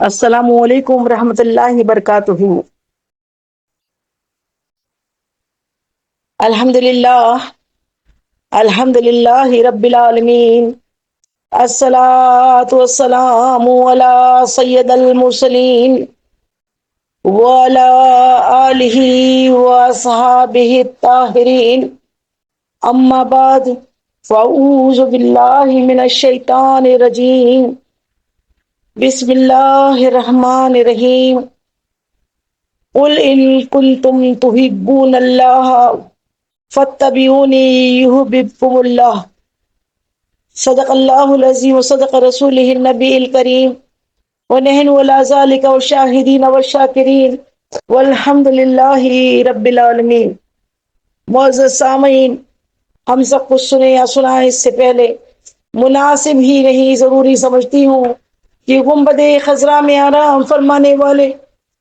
السلام علیکم ورحمۃ اللہ وبرکاتہ۔ الحمد للہ رب العالمین، الصلاۃ والسلام علی سید المرسلین وعلی آلہ واصحابہ الطاہرین، اما بعد فاعوذ باللہ من الشیطان الرجیم، بسم اللہ الرحمن الرحیم۔ قل ان کنتم تحبون اللہ فاتبعونی یحببکم اللہ، صدق اللہ العظیم وصدق رسولہ النبی الکریم، ونحن علی ذلک والشاہدین والشاکرین والحمد للہ رب العالمین۔ معزز سامعین، ہم سب کچھ سنے یا سنا ہے، اس سے پہلے مناسب ہی نہیں ضروری سمجھتی ہوں کہ گنبد خضرا میں آرام فرمانے والے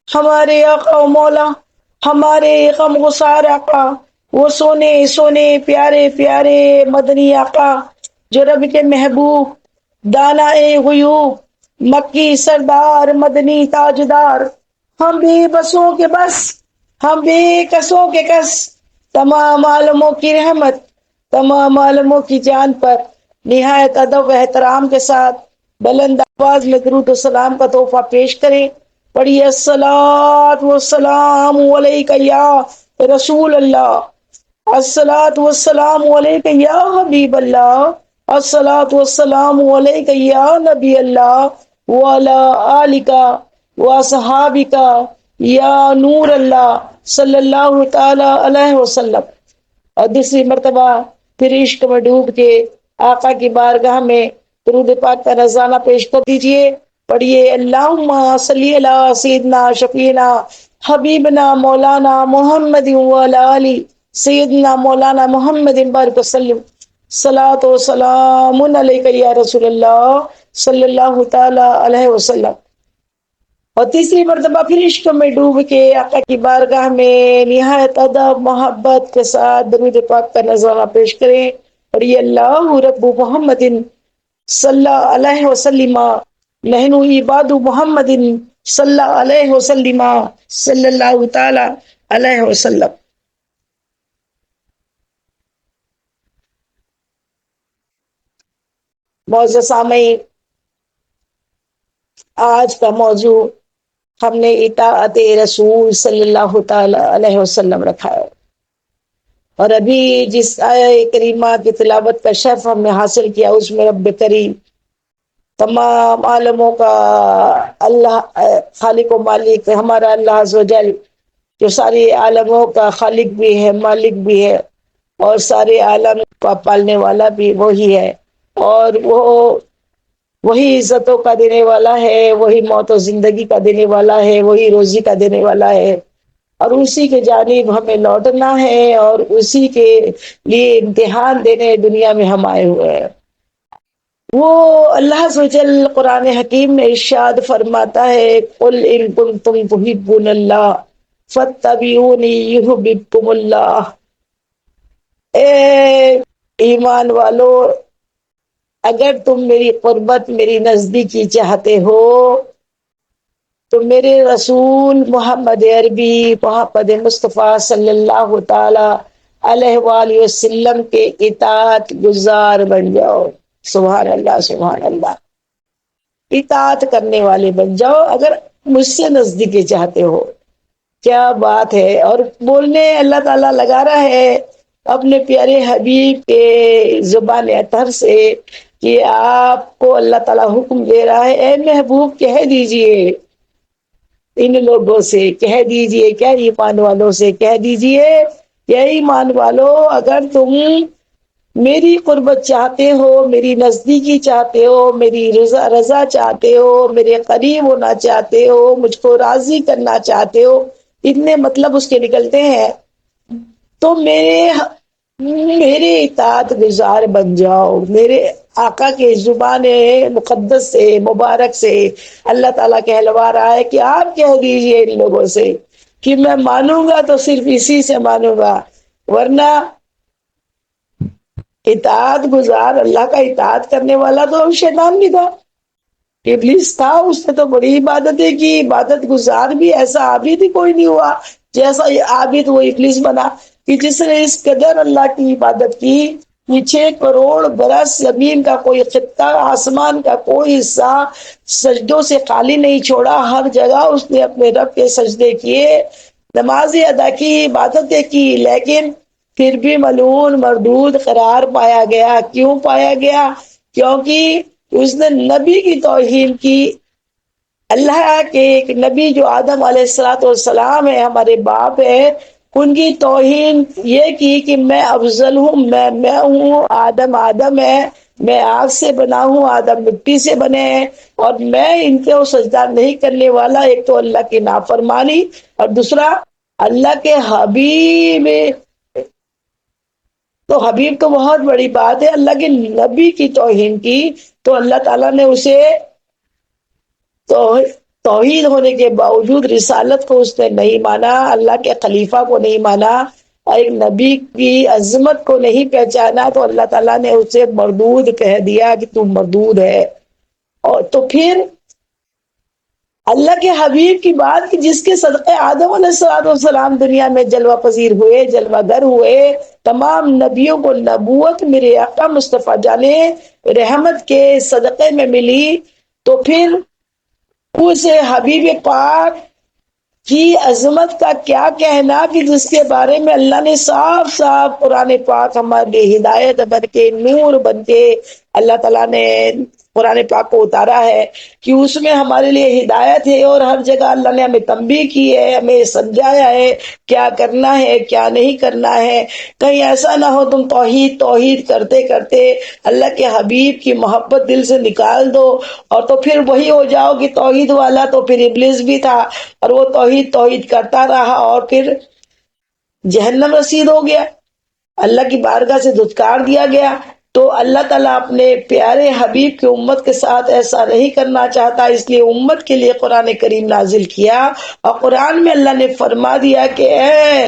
ہمارے آقا و مولا، ہمارے غم گسار آقا، وہ سونے سونے پیارے پیارے مدنی آقا، جو رب کے محبوب، دانا غیوب، مکی سردار، مدنی تاجدار، ہم بھی بسوں کے بس، ہم بھی کسوں کے کس، تمام عالموں کی رحمت، تمام عالموں کی جان پر نہایت ادب و احترام کے ساتھ بلند آواز میں درود و سلام کا تحفہ پیش کریں۔ پڑھیے الصلاۃ والسلام علیک یا رسول اللہ، الصلاۃ والسلام علیک یا حبیب اللہ، الصلاۃ والسلام علیک یا نبی اللہ، وعلی آلک واصحابک یا نور اللہ، صلی اللہ تعالی علیہ وسلم۔ اور دوسری مرتبہ پھر عشق میں ڈوب کے آقا کی بارگاہ میں درود پاک کا نذرانہ پیش کر دیجئے۔ پڑھیے اللہم صلی علی سیدنا شفیعنا حبیبنا مولانا محمد وعلی آلہ سیدنا مولانا محمد بارک وسلم، صلاۃ و سلام علیک یا رسول اللہ، صلی اللہ تعالی علیہ وسلم۔ اور تیسری مرتبہ پھر عشق میں ڈوب کے آقا کی بارگاہ میں نہایت ادب محبت کے ساتھ درود پاک کا نذرانہ پیش کریں۔ اور یہ اللہ رب محمد صلی اللہ علیہ وسلم، نحن عباد محمد صلی اللہ علیہ وسلم، صلی اللہ تعالی علیہ وسلم۔ معزز سامعین، آج کا موضوع ہم نے اطاعت رسول صلی اللہ تعالی علیہ وسلم رکھا ہے، اور ابھی جس آیہ کریمہ کی تلاوت کا شرف ہم نے حاصل کیا، اس میں رب کریم تمام عالموں کا اللہ خالق و مالک، ہمارا اللہ عز و جل، جو سارے عالموں کا خالق بھی ہے، مالک بھی ہے، اور سارے عالم کا پالنے والا بھی وہی ہے، اور وہی عزتوں کا دینے والا ہے، وہی موت و زندگی کا دینے والا ہے، وہی روزی کا دینے والا ہے، اور اسی کے جانب ہمیں لوٹنا ہے، اور اسی کے لیے امتحان دینے دنیا میں ہم آئے ہوئے ہیں۔ وہ اللہ عز و جل قرآن حکیم میں ارشاد فرماتا ہے، قل ان کنتم تحبون اللہ فاتبعونی یحببکم اللہ۔ اے ایمان والو، اگر تم میری قربت، میری نزدیکی چاہتے ہو تو میرے رسول محمد عربی، محمد مصطفیٰ صلی اللہ تعالی علیہ وآلہ وسلم کے اطاعت گزار بن جاؤ۔ سبحان اللہ، سبحان اللہ، اطاعت کرنے والے بن جاؤ اگر مجھ سے نزدیکی چاہتے ہو۔ کیا بات ہے! اور بولنے اللہ تعالیٰ لگا رہا ہے اپنے پیارے حبیب کے زبان اطہر سے کہ آپ کو اللہ تعالیٰ حکم دے رہا ہے، اے محبوب کہہ دیجئے ان لوگوں سے، کہہ دیجئے، کیا ایمان والوں سے کہہ دیجئے، کیا ایمان والو، اگر تم میری قربت چاہتے ہو، میری نزدیکی چاہتے ہو، میری رضا چاہتے ہو، میرے قریب ہونا چاہتے ہو، مجھ کو راضی کرنا چاہتے ہو، اتنے مطلب اس کے نکلتے ہیں، تو میرے اطاعت گزار بن جاؤ۔ میرے آقا کے زبان مقدس سے، مبارک سے اللہ تعالیٰ کہلوا رہا ہے کہ آپ کہہ دیجئے ان لوگوں سے کہ میں مانوں گا تو صرف اسی سے مانوں گا، ورنہ اطاعت گزار، اللہ کا اطاعت کرنے والا تو شیطان بھی تھا۔ ابلیس تھا، اس نے تو بڑی عبادتیں کی، عبادت گزار بھی ایسا عابد ہی کوئی نہیں ہوا جیسا یہ عابد وہ ابلیس بنا، کہ جس نے اس قدر اللہ کی عبادت کی کہ 6 کروڑ برس زمین کا کوئی خطہ، آسمان کا کوئی حصہ سجدوں سے خالی نہیں چھوڑا، ہر جگہ اس نے اپنے رب کے سجدے کیے، نمازیں ادا کی، عبادتیں کی، لیکن پھر بھی ملعون مردود قرار پایا گیا۔ کیوں پایا گیا؟ کیونکہ اس نے نبی کی توہین کی۔ اللہ کے ایک نبی جو آدم علیہ السلام ہے، ہمارے باپ ہے، ان کی توہین یہ کی کہ میں افضل ہوں، میں ہوں، آدم ہے، میں آگ سے بنا ہوں، آدم مٹی سے بنے ہیں، اور میں ان کو سجدہ نہیں کرنے والا۔ ایک تو اللہ کی نافرمانی، اور دوسرا اللہ کے حبیب، تو حبیب تو بہت بڑی بات ہے، اللہ کے نبی کی توہین کی تو اللہ تعالیٰ نے اسے توحید ہونے کے باوجود رسالت کو اس نے نہیں مانا، اللہ کے خلیفہ کو نہیں مانا، ایک نبی کی عظمت کو نہیں پہچانا، تو اللہ تعالیٰ نے اسے مردود کہہ دیا کہ تم مردود ہے۔ اور تو پھر اللہ کے حبیب کی بات کہ جس کے صدقے آدم علیہ السلام دنیا میں جلوہ پذیر ہوئے، جلوہ گر ہوئے، تمام نبیوں کو نبوت میرے آقا مصطفیٰ جانے رحمت کے صدقے میں ملی، تو پھر اسے حبیب پاک کی عظمت کا کیا کہنا کہ جس کے بارے میں اللہ نے صاف صاف قرآن پاک ہمارے لیے ہدایت بن کے، نور بن کے اللہ تعالیٰ نے قرآن پاک کو اتارا ہے کہ اس میں ہمارے لیے ہدایت ہے، اور ہر جگہ اللہ نے ہمیں تنبیہ کی ہے، ہمیں سمجھایا ہے کیا کرنا ہے کیا نہیں کرنا ہے۔ کہیں ایسا نہ ہو تم توحید توحید کرتے کرتے اللہ کے حبیب کی محبت دل سے نکال دو، اور تو پھر وہی ہو جاؤ کہ توحید والا تو پھر ابلیس بھی تھا، اور وہ توحید توحید کرتا رہا اور پھر جہنم رسید ہو گیا، اللہ کی بارگاہ سے دھتکار دیا گیا۔ تو اللہ تعالیٰ اپنے پیارے حبیب کی امت کے ساتھ ایسا نہیں کرنا چاہتا، اس لیے امت کے لیے قرآن کریم نازل کیا، اور قرآن میں اللہ نے فرما دیا کہ اے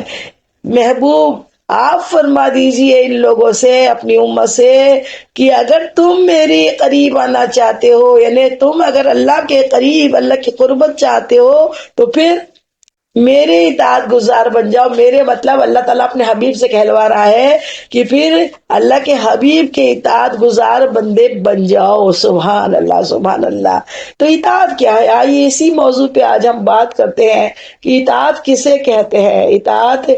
محبوب آپ فرما دیجئے ان لوگوں سے، اپنی امت سے، کہ اگر تم میری قریب آنا چاہتے ہو، یعنی تم اگر اللہ کے قریب، اللہ کی قربت چاہتے ہو، تو پھر میرے اطاعت گزار بن جاؤ۔ میرے مطلب اللہ تعالیٰ اپنے حبیب سے کہلوا رہا ہے کہ پھر اللہ کے حبیب کے اطاعت گزار بندے بن جاؤ۔ سبحان اللہ سبحان اللہ۔ تو اطاعت کیا ہے؟ آئیے اسی موضوع پہ آج ہم بات کرتے ہیں کہ اطاعت کسے کہتے ہیں، اطاعت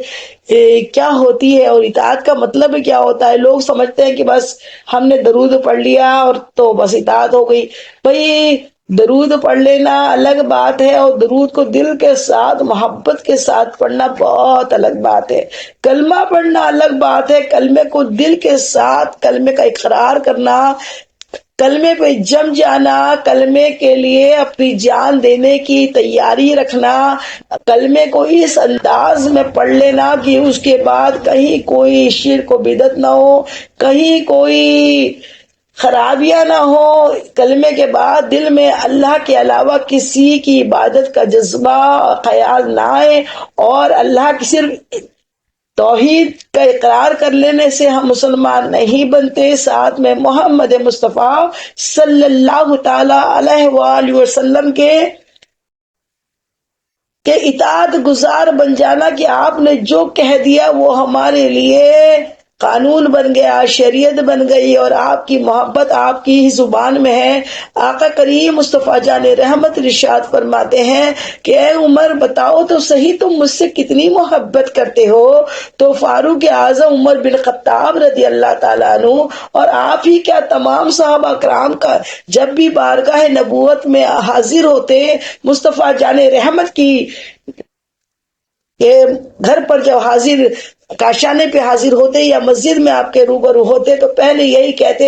کیا ہوتی ہے، اور اطاعت کا مطلب کیا ہوتا ہے۔ لوگ سمجھتے ہیں کہ بس ہم نے درود پڑھ لیا اور تو بس اطاعت ہو گئی۔ بھئی درود پڑھ لینا الگ بات ہے، اور درود کو دل کے ساتھ محبت کے ساتھ پڑھنا بہت الگ بات ہے۔ کلمہ پڑھنا الگ بات ہے، کلمے کو دل کے ساتھ کلمے کا اقرار کرنا، کلمے پہ جم جانا، کلمے کے لیے اپنی جان دینے کی تیاری رکھنا، کلمے کو اس انداز میں پڑھ لینا کہ اس کے بعد کہیں کوئی شرک و بدعت نہ ہو، کہیں کوئی خرابیاں نہ ہو، کلمے کے بعد دل میں اللہ کے علاوہ کسی کی عبادت کا جذبہ خیال نہ آئے، اور اللہ کی صرف توحید کا اقرار کر لینے سے ہم مسلمان نہیں بنتے، ساتھ میں محمد مصطفیٰ صلی اللہ تعالی علیہ وآلہ وسلم کے اطاعت گزار بن جانا، کہ آپ نے جو کہہ دیا وہ ہمارے لیے قانون بن گیا، شریعت بن گئی، اور آپ کی محبت آپ کی ہی زبان میں ہے۔ آقا کریم مصطفیٰ جان رحمت ارشاد فرماتے ہیں کہ اے عمر بتاؤ تو صحیح تم مجھ سے کتنی محبت کرتے ہو؟ تو فاروق اعظم عمر بن خطاب رضی اللہ تعالیٰ عنہ اور آپ ہی کیا تمام صحابہ کرام کا جب بھی بارگاہ نبوت میں حاضر ہوتے، مصطفیٰ جان رحمت کی کہ گھر پر جب حاضر کاشانے پہ حاضر ہوتے یا مسجد میں آپ کے روبرو ہوتے، تو پہلے یہی کہتے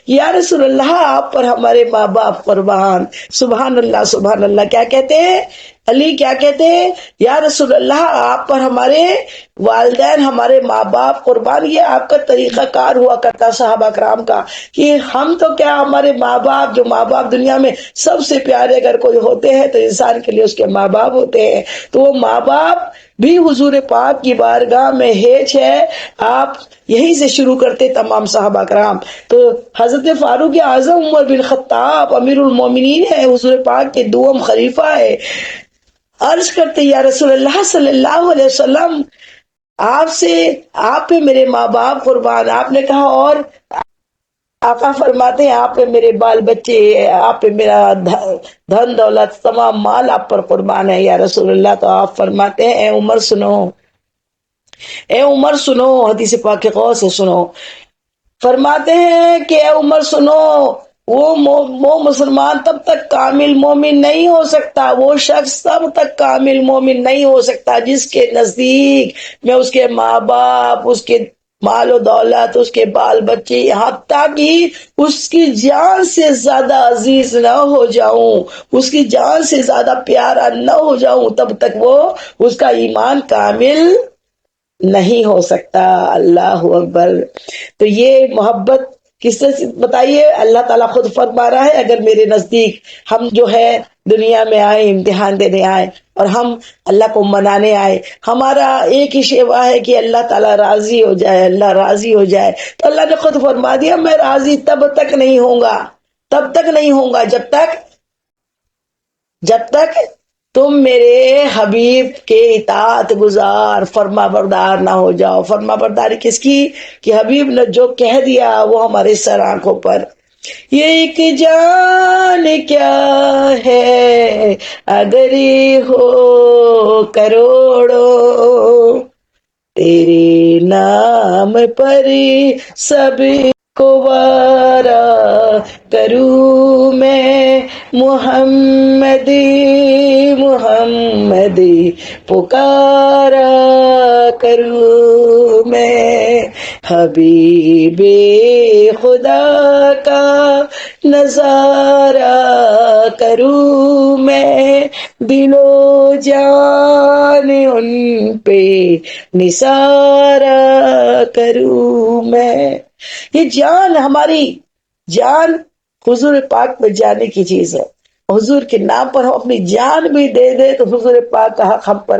یا رسول اللہ آپ پر ہمارے ماں باپ قربان۔ سبحان اللہ سبحان اللہ۔ کیا کہتے ہیں علی؟ کیا کہتے ہیں؟ یا رسول اللہ آپ پر ہمارے والدین ہمارے ماں باپ قربان، یہ آپ کا طریقہ کار ہوا کرتا صحابہ کرام کا، کہ ہم تو کیا، ہمارے ماں باپ، جو ماں باپ دنیا میں سب سے پیارے اگر کوئی ہوتے ہیں تو انسان کے لیے اس کے ماں باپ ہوتے ہیں، تو وہ ماں باپ بھی حضور پاک کی بارگاہ میں ہیچ ہے۔ آپ یہیں سے شروع کرتے تمام صحابہ کرام، تو حضرت فاروق اعظم عمر بن خطاب امیر المومنین ہے، حضور پاک کے دوم خلیفہ ہے، عرض کرتے یا رسول اللہ صلی اللہ علیہ وسلم، آپ سے، آپ پہ میرے ماں باپ قربان۔ آپ نے کہا اور؟ آقا فرماتے ہیں آپ پہ میرے بال بچے، آپ پہ میرا دھن دولت، تمام مال آپ پر قربان ہے یا رسول اللہ۔ تو آپ فرماتے ہیں اے عمر سنو، اے عمر سنو، حدیث پاک غور سے سنو، فرماتے ہیں کہ اے عمر سنو، وہ مسلمان تب تک کامل مومن نہیں ہو سکتا، وہ شخص تب تک کامل مومن نہیں ہو سکتا جس کے نزدیک میں اس کے ماں باپ، اس کے مال و دولت، اس کے بال بچے، حتیٰ کہ اس کی جان سے زیادہ عزیز نہ ہو جاؤں، اس کی جان سے زیادہ پیارا نہ ہو جاؤں، تب تک وہ، اس کا ایمان کامل نہیں ہو سکتا۔ اللہ اکبر۔ تو یہ محبت کس سے بتائیے؟ اللہ تعالیٰ خود فرما رہا ہے اگر میرے نزدیک ہم جو ہے دنیا میں آئے، امتحان دینے آئے اور ہم اللہ کو منانے آئے، ہمارا ایک ہی شیوا ہے کہ اللہ تعالیٰ راضی ہو جائے، اللہ راضی ہو جائے، تو اللہ نے خود فرما دیا میں راضی تب تک نہیں ہوں گا، تب تک نہیں ہوں گا جب تک تم میرے حبیب کے اطاعت گزار، فرما بردار نہ ہو جاؤ۔ فرما برداری کس کی؟ کہ حبیب نے جو کہہ دیا وہ ہمارے سر آنکھوں پر۔ یہ ایک جان کیا ہے اگر یہ ہو کروڑوں، تیرے نام پر سب کو وارا کروں میں، محمدی محمدی پکارا کروں میں، حبیب خدا کا نظارہ کروں میں، دل و جان ان پہ نثارا کروں میں۔ یہ جان، ہماری جان حضور پاک پہ جانے کی چیز ہے، حضور کے نام پر ہم اپنی جان بھی دے دے تو حضور پاک کا حق ہم پر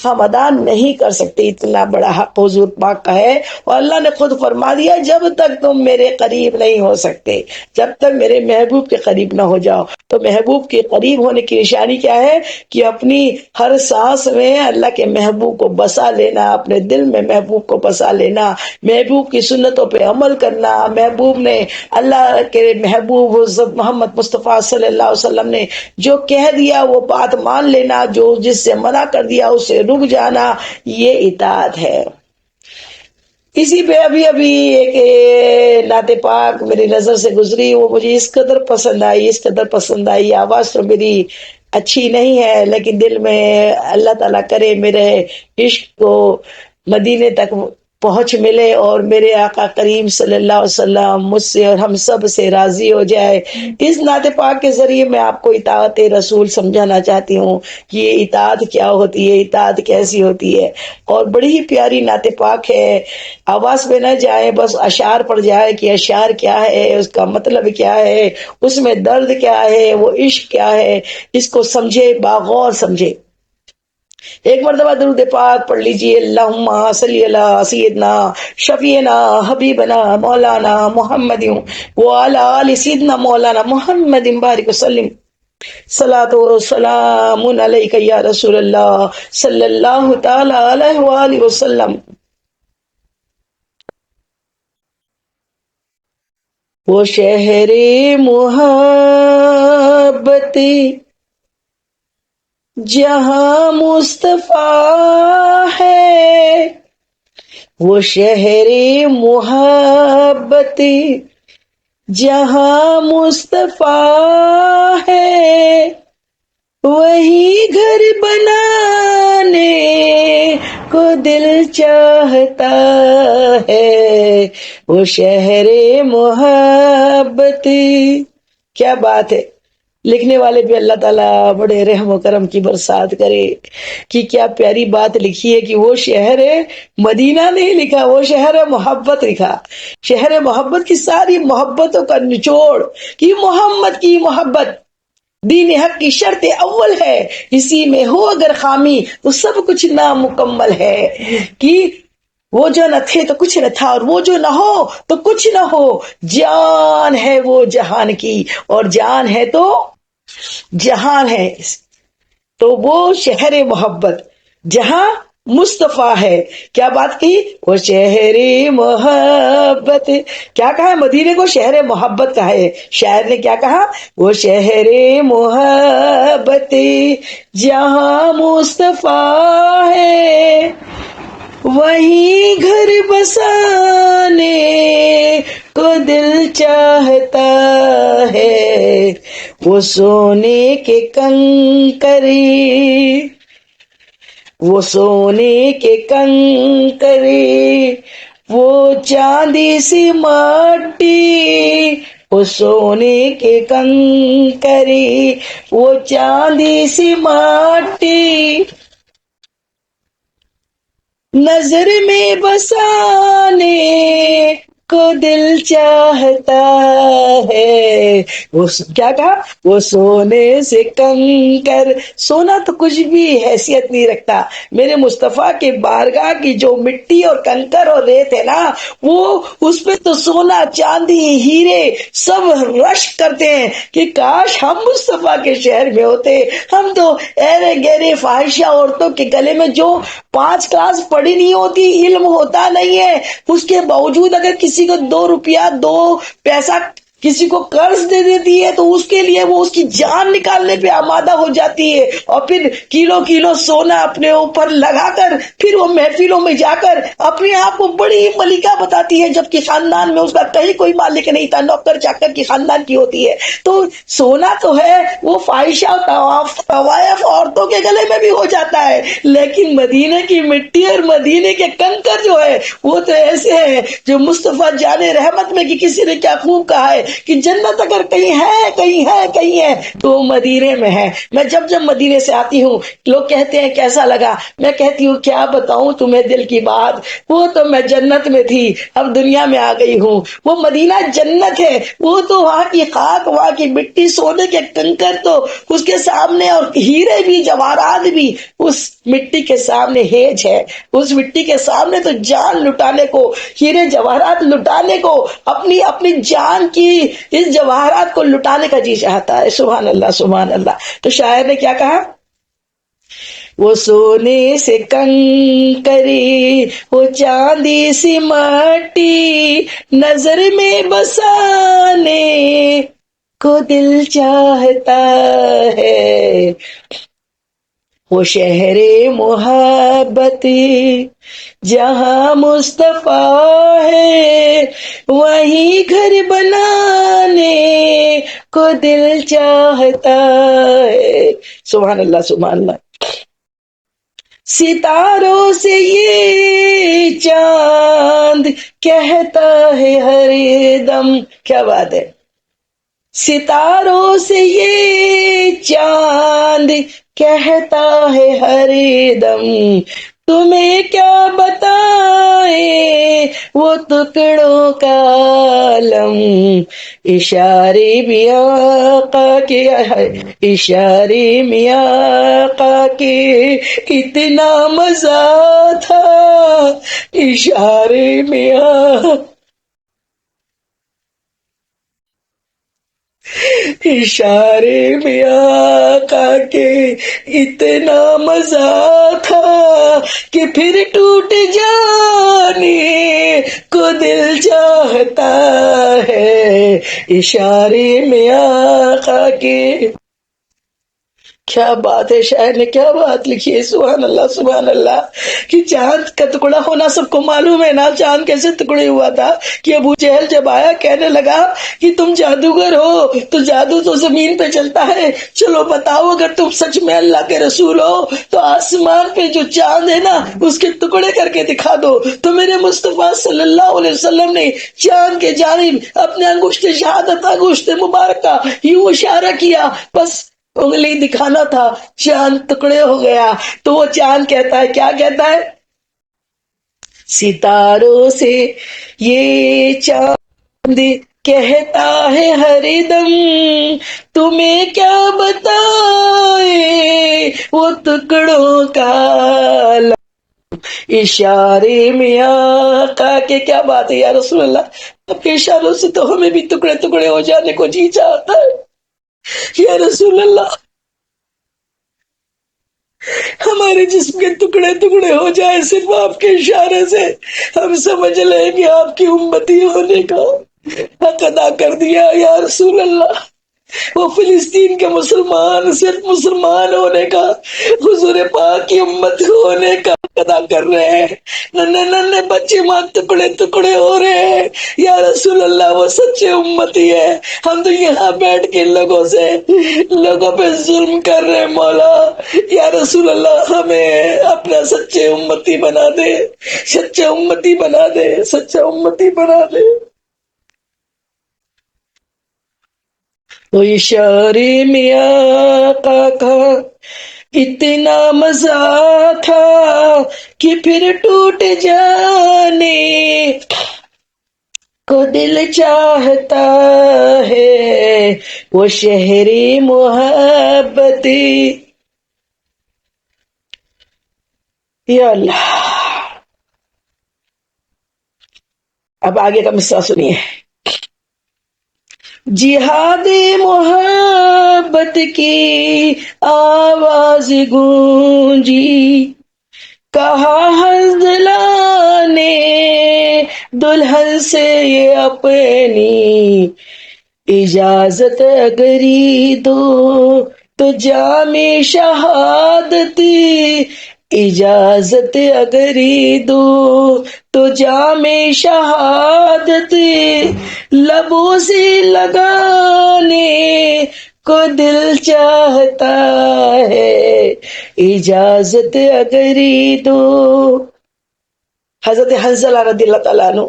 ہم ادا نہیں کر سکتے، اتنا بڑا حق حضور پاک کا ہے۔ اور اللہ نے خود فرما دیا جب تک تم میرے قریب نہیں ہو سکتے، جب تک میرے محبوب کے قریب نہ ہو جاؤ۔ تو محبوب کے قریب ہونے کی نشانی کیا ہے؟ کہ اپنی ہر سانس میں اللہ کے محبوب کو بسا لینا، اپنے دل میں محبوب کو بسا لینا، محبوب کی سنتوں پہ عمل کرنا، محبوب نے، اللہ کے محبوب حضرت محمد مصطفیٰ صلی اللہ علیہ وسلم نے جو کہہ دیا وہ بات مان لینا، جو جس سے منع کر دیا اس سے رک جانا، یہ اطاعت ہے۔ اسی پہ ابھی ایک نعت پاک میری نظر سے گزری، وہ مجھے اس قدر پسند آئی، آواز تو میری اچھی نہیں ہے لیکن دل میں اللہ تعالیٰ کرے میرے عشق کو مدینے تک پہنچ ملے اور میرے آقا کریم صلی اللہ علیہ وسلم مجھ سے اور ہم سب سے راضی ہو جائے۔ اس نعت پاک کے ذریعے میں آپ کو اطاعت رسول سمجھانا چاہتی ہوں کہ یہ اطاعت کیا ہوتی ہے، اطاعت کیسی ہوتی ہے، اور بڑی ہی پیاری نعت پاک ہے۔ آواز پہ نہ جائے، بس اشعار پر جائے کہ اشعار کیا ہے، اس کا مطلب کیا ہے، اس میں درد کیا ہے، وہ عشق کیا ہے، اس کو سمجھے، باغور سمجھے۔ ایک مرتبہ درود پاک پڑھ لیجئے، اللہم صلی علی سیدنا شفیعنا حبیبنا مولانا محمد وعلی آل سیدنا مولانا محمد بارک وسلم، صلاۃ و سلام علیک یا رسول اللہ صلی اللہ تعالی علیہ وآلہ وسلم۔ وہ شہر محبت جہاں مصطفیٰ ہے، وہ شہر محبت جہاں مصطفیٰ ہے، وہی گھر بنانے کو دل چاہتا ہے، وہ شہر محبت۔ کیا بات ہے! لکھنے والے بھی اللہ تعالیٰ بڑے رحم و کرم کی برسات کرے کہ کیا پیاری بات لکھی ہے کہ وہ شہر مدینہ نہیں لکھا، وہ شہر محبت لکھا. شہر محبت کی ساری محبتوں کا نچوڑ کہ محمد کی محبت دین حق کی شرط اول ہے، اسی میں ہو اگر خامی تو سب کچھ نامکمل ہے. کہ وہ جو نہ تھے تو کچھ نہ تھا، اور وہ جو نہ ہو تو کچھ نہ ہو. جان ہے وہ جہان کی، اور جان ہے تو جہان ہے. تو وہ شہر محبت جہاں مصطفیٰ ہے. کیا بات کہی؟ وہ شہر محبت. کیا کہا ہے؟ مدینے کو شہر محبت کہا ہے. شاعر نے کیا کہا؟ وہ شہر محبت جہاں مصطفیٰ ہے، وہیں گھر بسانے کو دل چاہتا ہے. وہ سونے کے کنکری، وہ سونے کے کنکری، وہ چاندی سی مٹی. وہ سونے کے کنکری، وہ چاندی سی مٹی، نظر میں بسانے کو دل چاہتا ہے. وہ کیا کہا؟ وہ سونے سے کنکر. سونا تو کچھ بھی حیثیت نہیں رکھتا، میرے مصطفیٰ کے بارگاہ کی جو مٹی اور کنکر اور ریت ہے نا، وہ اس پہ تو سونا چاندی ہیرے سب رشک کرتے ہیں کہ کاش ہم مصطفیٰ کے شہر میں ہوتے. ہم تو ایرے گہرے فاحشہ عورتوں کے گلے میں جو 5 کلاس پڑھی نہیں ہوتی، علم ہوتا نہیں ہے، اس کے باوجود اگر کسی کو 2 روپیہ 2 پیسہ کسی کو قرض دے دیتی ہے تو اس کے لیے وہ اس کی جان نکالنے پہ آمادہ ہو جاتی ہے، اور پھر کلو کلو سونا اپنے اوپر لگا کر پھر وہ محفلوں میں جا کر اپنے آپ کو بڑی ملکہ بتاتی ہے، جبکہ خاندان میں اس کا کہیں کوئی مالک نہیں تھا، نوکر چاکر کی خاندان کی ہوتی ہے. تو سونا تو ہے وہ فاحشہ طوائف عورتوں کے گلے میں بھی ہو جاتا ہے، لیکن مدینے کی مٹی اور مدینے کے کنکر جو ہے وہ تو ایسے ہیں جو مصطفیٰ جان رحمت میں، کہ کسی نے کیا خوب کہا ہے کہ جنت اگر کہیں ہے کہیں ہے کہیں ہے تو مدینے میں ہے. میں جب مدینے سے آتی ہوں لوگ کہتے ہیں کیسا لگا، میں کہتی ہوں کیا بتاؤں تمہیں دل کی بات، وہ تو میں جنت میں تھی اب دنیا میں آ گئی ہوں. وہ مدینہ جنت ہے، وہ تو وہاں کی خاک، وہاں کی مٹی، سونے کے کنکر تو اس کے سامنے، اور ہیرے بھی جواہرات بھی اس مٹی کے سامنے ہیج ہے. اس مٹی کے سامنے تو جان لٹانے کو، ہیرے جواہرات لٹانے کو، اپنی جان کی اس جواہرات کو لٹانے کا جی چاہتا ہے. سبحان اللہ سبحان اللہ. تو شاعر نے کیا کہا؟ وہ سونے سے کنکری، وہ چاندی سی مٹی، نظر میں بسانے کو دل چاہتا ہے. وہ شہر محبت جہاں مصطفیٰ ہے، وہیں گھر بنانے کو دل چاہتا ہے. سبحان اللہ سبحان اللہ. ستاروں سے یہ چاند کہتا ہے ہر دم. کیا بات ہے! ستاروں سے یہ چاند کہتا ہے ہر دم، تمہیں کیا بتائیں وہ ٹکڑوں کا عالم. اشارے بھی آقا کے، اشارے میں آقا کے اتنا مزہ تھا، اشارے میں اشارے میں آقا کے اتنا مزہ تھا کہ پھر ٹوٹ جانے کو دل چاہتا ہے. اشارے میں آقا کے کیا بات ہے، شاعر نے کیا بات لکھی ہے، سبحان اللہ سبحان اللہ. کہ چاند کا ٹکڑا ہونا سب کو معلوم ہے نا. چاند کیسے ٹکڑے ہوا تھا کہ ابو جہل جب آیا کہنے لگا کہ تم جادوگر ہو تو جادو تو زمین پہ چلتا ہے، چلو بتاؤ اگر تم سچ میں اللہ کے رسول ہو تو آسمان پہ جو چاند ہے نا اس کے ٹکڑے کر کے دکھا دو. تو میرے مصطفیٰ صلی اللہ علیہ وسلم نے چاند کے جانب اپنے انگشت شہادت، انگشت مبارکہ یوں اشارہ کیا، بس انگلی دکھانا تھا، چاند ٹکڑے ہو گیا. تو وہ چاند کہتا ہے، کیا کہتا ہے؟ ستاروں سے یہ چاند کہتا ہے ہر دم، تمہیں کیا بتائے وہ ٹکڑوں کا اشارے میں آقا کے. کیا بات ہے یا رسول اللہ، آپ کے اشاروں سے تو ہمیں بھی ٹکڑے ٹکڑے ہو جانے کو جی چاہتا ہے یا رسول اللہ. ہمارے جسم کے ٹکڑے ٹکڑے ہو جائے صرف آپ کے اشارے سے، ہم سمجھ لیں کہ آپ کی امتی ہونے کا حق ادا کر دیا یا رسول اللہ. وہ فلسطین کے مسلمان صرف مسلمان ہونے کا، حضور پاک کی امت ہونے کا حق ادا کر رہے ہیں. ننھے ننھے بچے ماں ٹکڑے ٹکڑے ہو رہے ہیں یا رسول اللہ. وہ سچے امتی ہے. ہم تو یہاں بیٹھ کے لوگوں پہ ظلم کر رہے ہیں. مولا یا رسول اللہ ہمیں اپنا سچے امتی بنا دے، سچے امتی بنا دے، سچا امتی بنا دے. تو اشارے میں آقا کا اتنا مزہ تھا کہ پھر ٹوٹ جانے کو دل چاہتا ہے وہ شہری محبتی. یا اللہ. اب آگے کا مصرع سنیے. جہاد محبت کی آواز گونجی، کہا حنظلہ نے دلہن سے یہ اپنی اجازت اگری دو تو جام شہادتی، اجازت اگری دو تو جام شہادتی، لبوں سے لگانے کو دل چاہتا ہے اجازت اگری دو. حضرت حنظلہ رضی اللہ تعالیٰ عنہ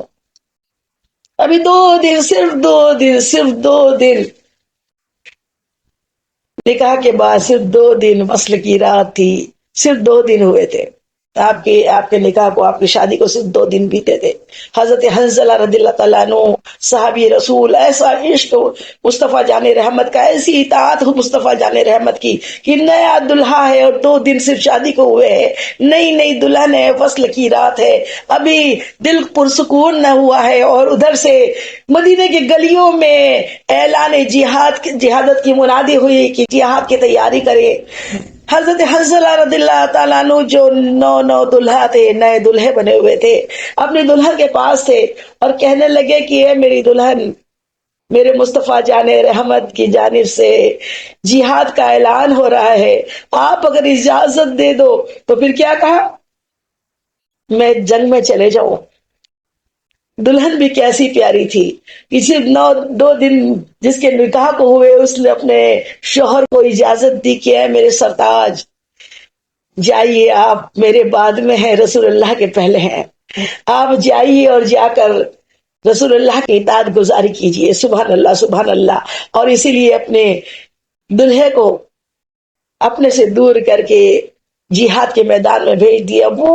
ابھی 2 دن، صرف 2 دن نکاح کے بعد، صرف 2 دن وصل کی رات تھی، صرف 2 دن ہوئے تھے. آپ کے نکاح کو، آپ کی شادی کو صرف 2 دن بیتے تھے. حضرت حنظلہ رضی اللہ تعالیٰ عنہ صحابی رسول، ایسا عشق مصطفیٰ جان رحمت کا، ایسی اطاعت مصطفیٰ جان رحمت کی کہ نیا دلہا ہے اور 2 دن صرف شادی کو ہوئے ہیں، نئی دلہن ہے، فصل کی رات ہے، ابھی دل پرسکون نہ ہوا ہے، اور ادھر سے مدینے کی گلیوں میں اعلان جہادت کی منادی ہوئی کہ جہاد کی تیاری کرے. حضرت حنظلہ رضی اللہ تعالیٰ عنہ جو نو دلہا تھے، نئے دلہے بنے ہوئے تھے، اپنی دلہن کے پاس تھے اور کہنے لگے کہ اے میری دلہن، میرے مصطفیٰ جان رحمت کی جانب سے جہاد کا اعلان ہو رہا ہے، آپ اگر اجازت دے دو تو پھر کیا کہا، میں جنگ میں چلے جاؤں. دلہن بھی کیسی پیاری تھی کہ صرف 2 دن جس کے نکاح کو ہوئے اس نے اپنے شوہر کو اجازت دی کہ اے میرے سرتاج جائیے، آپ میرے بعد میں ہیں، رسول اللہ کے پہلے ہیں، آپ جائیے اور جا کر رسول اللہ کی اطاعت گزاری کیجیے. سبحان اللہ سبحان اللہ. اور اسی لیے اپنے دلہے کو اپنے سے دور کر کے جہاد کے میدان میں بھیج دیا. وہ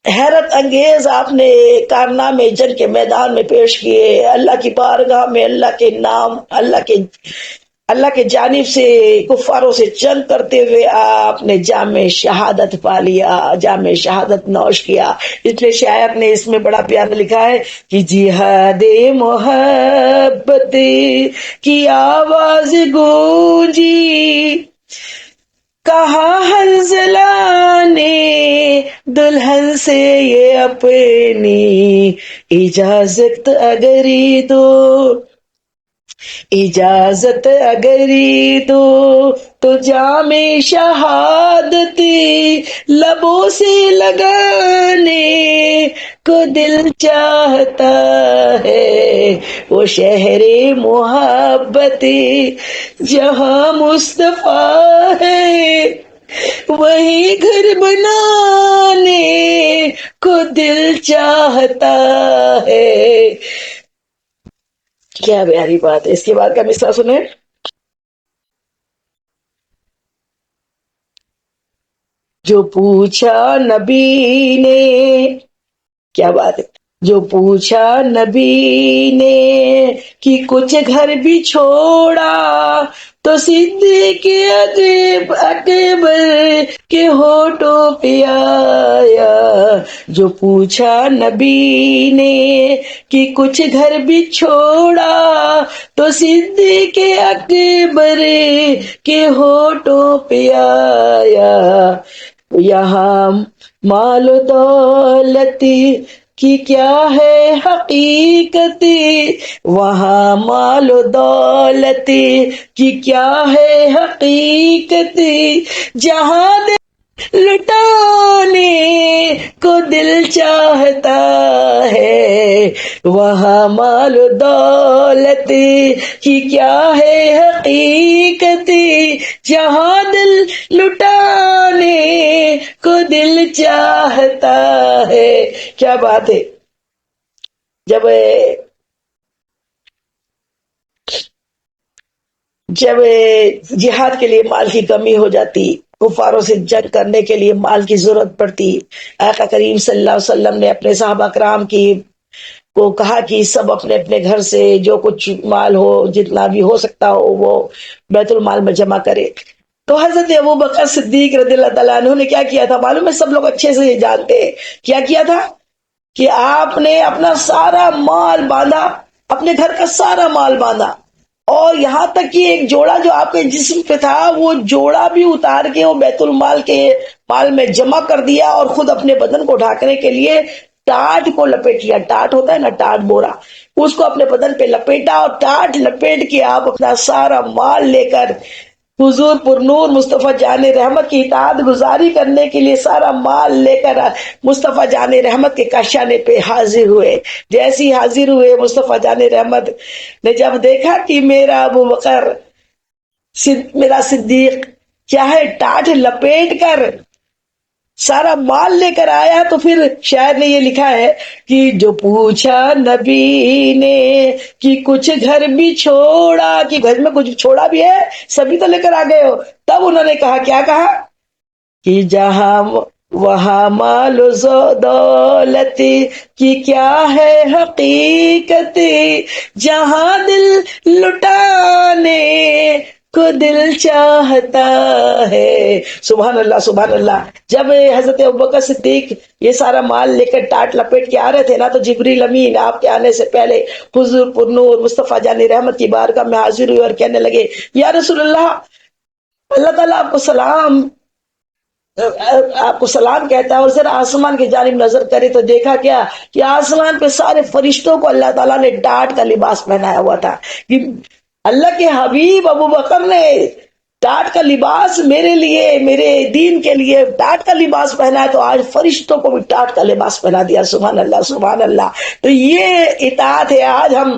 حیرت انگیز آپ نے کارنامے جنگ کے میدان میں پیش کیے، اللہ کی بارگاہ میں اللہ کے نام، اللہ کے جانب سے کفاروں سے جنگ کرتے ہوئے آپ نے جام شہادت پا لیا، جام شہادت نوش کیا. اس لیے شاعر نے اس میں بڑا پیارا لکھا ہے کہ جہاد محبت کی آواز گونجی، کہا حنظلہ نے دلہن سے یہ اپنی اجازت اگری دو. اجازت اگری دو تو جام شہادتی لبوں سے لگانے کو دل چاہتا ہے، وہ شہر محبتی جہاں مصطفیٰ ہے، وہی گھر بنانے کو دل چاہتا ہے۔ کیا پیاری بات ہے۔ اس کے بعد کا مصرع سنیں۔ جو پوچھا نبی نے، کیا بات ہے، جو پوچھا نبی نے کہ کچھ گھر بھی چھوڑا تو صدیق اکبر کے ہونٹوں پہ آیا۔ جو پوچھا نبی نے کہ کچھ گھر بھی چھوڑا تو صدیق اکبر کے ہونٹوں پہ آیا۔ یہاں مال و دولت کی کیا ہے حقیقت، وہاں مال و دولت کی کیا ہے حقیقت، جہاں لٹانے کو دل چاہتا ہے، وہاں مال و دولت کی کیا ہے حقیقت، جہاں دل لٹانے کو دل چاہتا ہے۔ کیا بات ہے۔ جب جہاد کے لیے مال کی کمی ہو جاتی، کفاروں سے جنگ کرنے کے لیے مال کی ضرورت پڑتی، آقا کریم صلی اللہ علیہ وسلم نے اپنے صحابہ کرام کو کہا کہ سب اپنے اپنے گھر سے جو کچھ مال ہو، جتنا بھی ہو سکتا ہو، وہ بیت المال میں جمع کرے۔ تو حضرت ابوبکر صدیق رضی اللہ تعالیٰ عنہ نے کیا کیا تھا معلوم ہے؟ سب لوگ اچھے سے جانتے ہیں کیا کیا تھا کہ آپ نے اپنا سارا مال باندھا، اپنے گھر کا سارا مال باندھا، اور یہاں تک کہ ایک جوڑا جو آپ کے جسم پہ تھا، وہ جوڑا بھی اتار کے وہ بیت المال کے مال میں جمع کر دیا، اور خود اپنے بدن کو ڈھانکنے کے لیے ٹاٹ کو لپیٹ لیا۔ ٹاٹ ہوتا ہے نا، ٹاٹ بورا، اس کو اپنے بدن پہ لپیٹا، اور ٹاٹ لپیٹ کے آپ اپنا سارا مال لے کر حضور پر نور مصطفیٰ جان رحمت کی اطاعت گزاری کرنے کے لیے سارا مال لے کر مصطفیٰ جان رحمت کے کاشانے پہ حاضر ہوئے۔ جیسی حاضر ہوئے، مصطفیٰ جان رحمت نے جب دیکھا کہ میرا ابوبکر، میرا صدیق کیا ہے، ٹاٹ لپیٹ کر سارا مال لے کر آیا، تو پھر شاعر نے یہ لکھا ہے کہ جو پوچھا نبی نے کہ کچھ گھر بھی چھوڑا، کہ گھر میں کچھ چھوڑا بھی ہے، سبھی تو لے کر آ گئے ہو، تب انہوں نے کہا، کیا کہا کہ جہاں وہاں مال و دولت کی کیا ہے حقیقت، جہاں دل لٹانے کو دل چاہتا ہے۔ سبحان اللہ، سبحان اللہ۔ جب حضرت ابوبکر صدیق یہ سارا مال لے کر ٹاٹ لپیٹ کے آ رہے تھے نا، تو جبریل امین آپ کے آنے سے پہلے حضور پر نور مصطفیٰ جان رحمت کی بارگاہ میں حاضر ہوئے اور کہنے لگے، یا رسول اللہ، اللہ تعالیٰ آپ کو سلام کہتا ہے، اور ذرا آسمان کی جانب نظر کرے تو دیکھا کیا کہ آسمان پہ سارے فرشتوں کو اللہ تعالیٰ نے ٹاٹ کا لباس پہنایا ہوا تھا، کہ اللہ کے حبیب ابوبکر نے ٹاٹ کا لباس میرے لیے، میرے دین کے لیے ٹاٹ کا لباس پہنا ہے، تو آج فرشتوں کو بھی ٹاٹ کا لباس پہنا دیا۔ سبحان اللہ، سبحان اللہ۔ تو یہ اطاعت ہے۔ آج ہم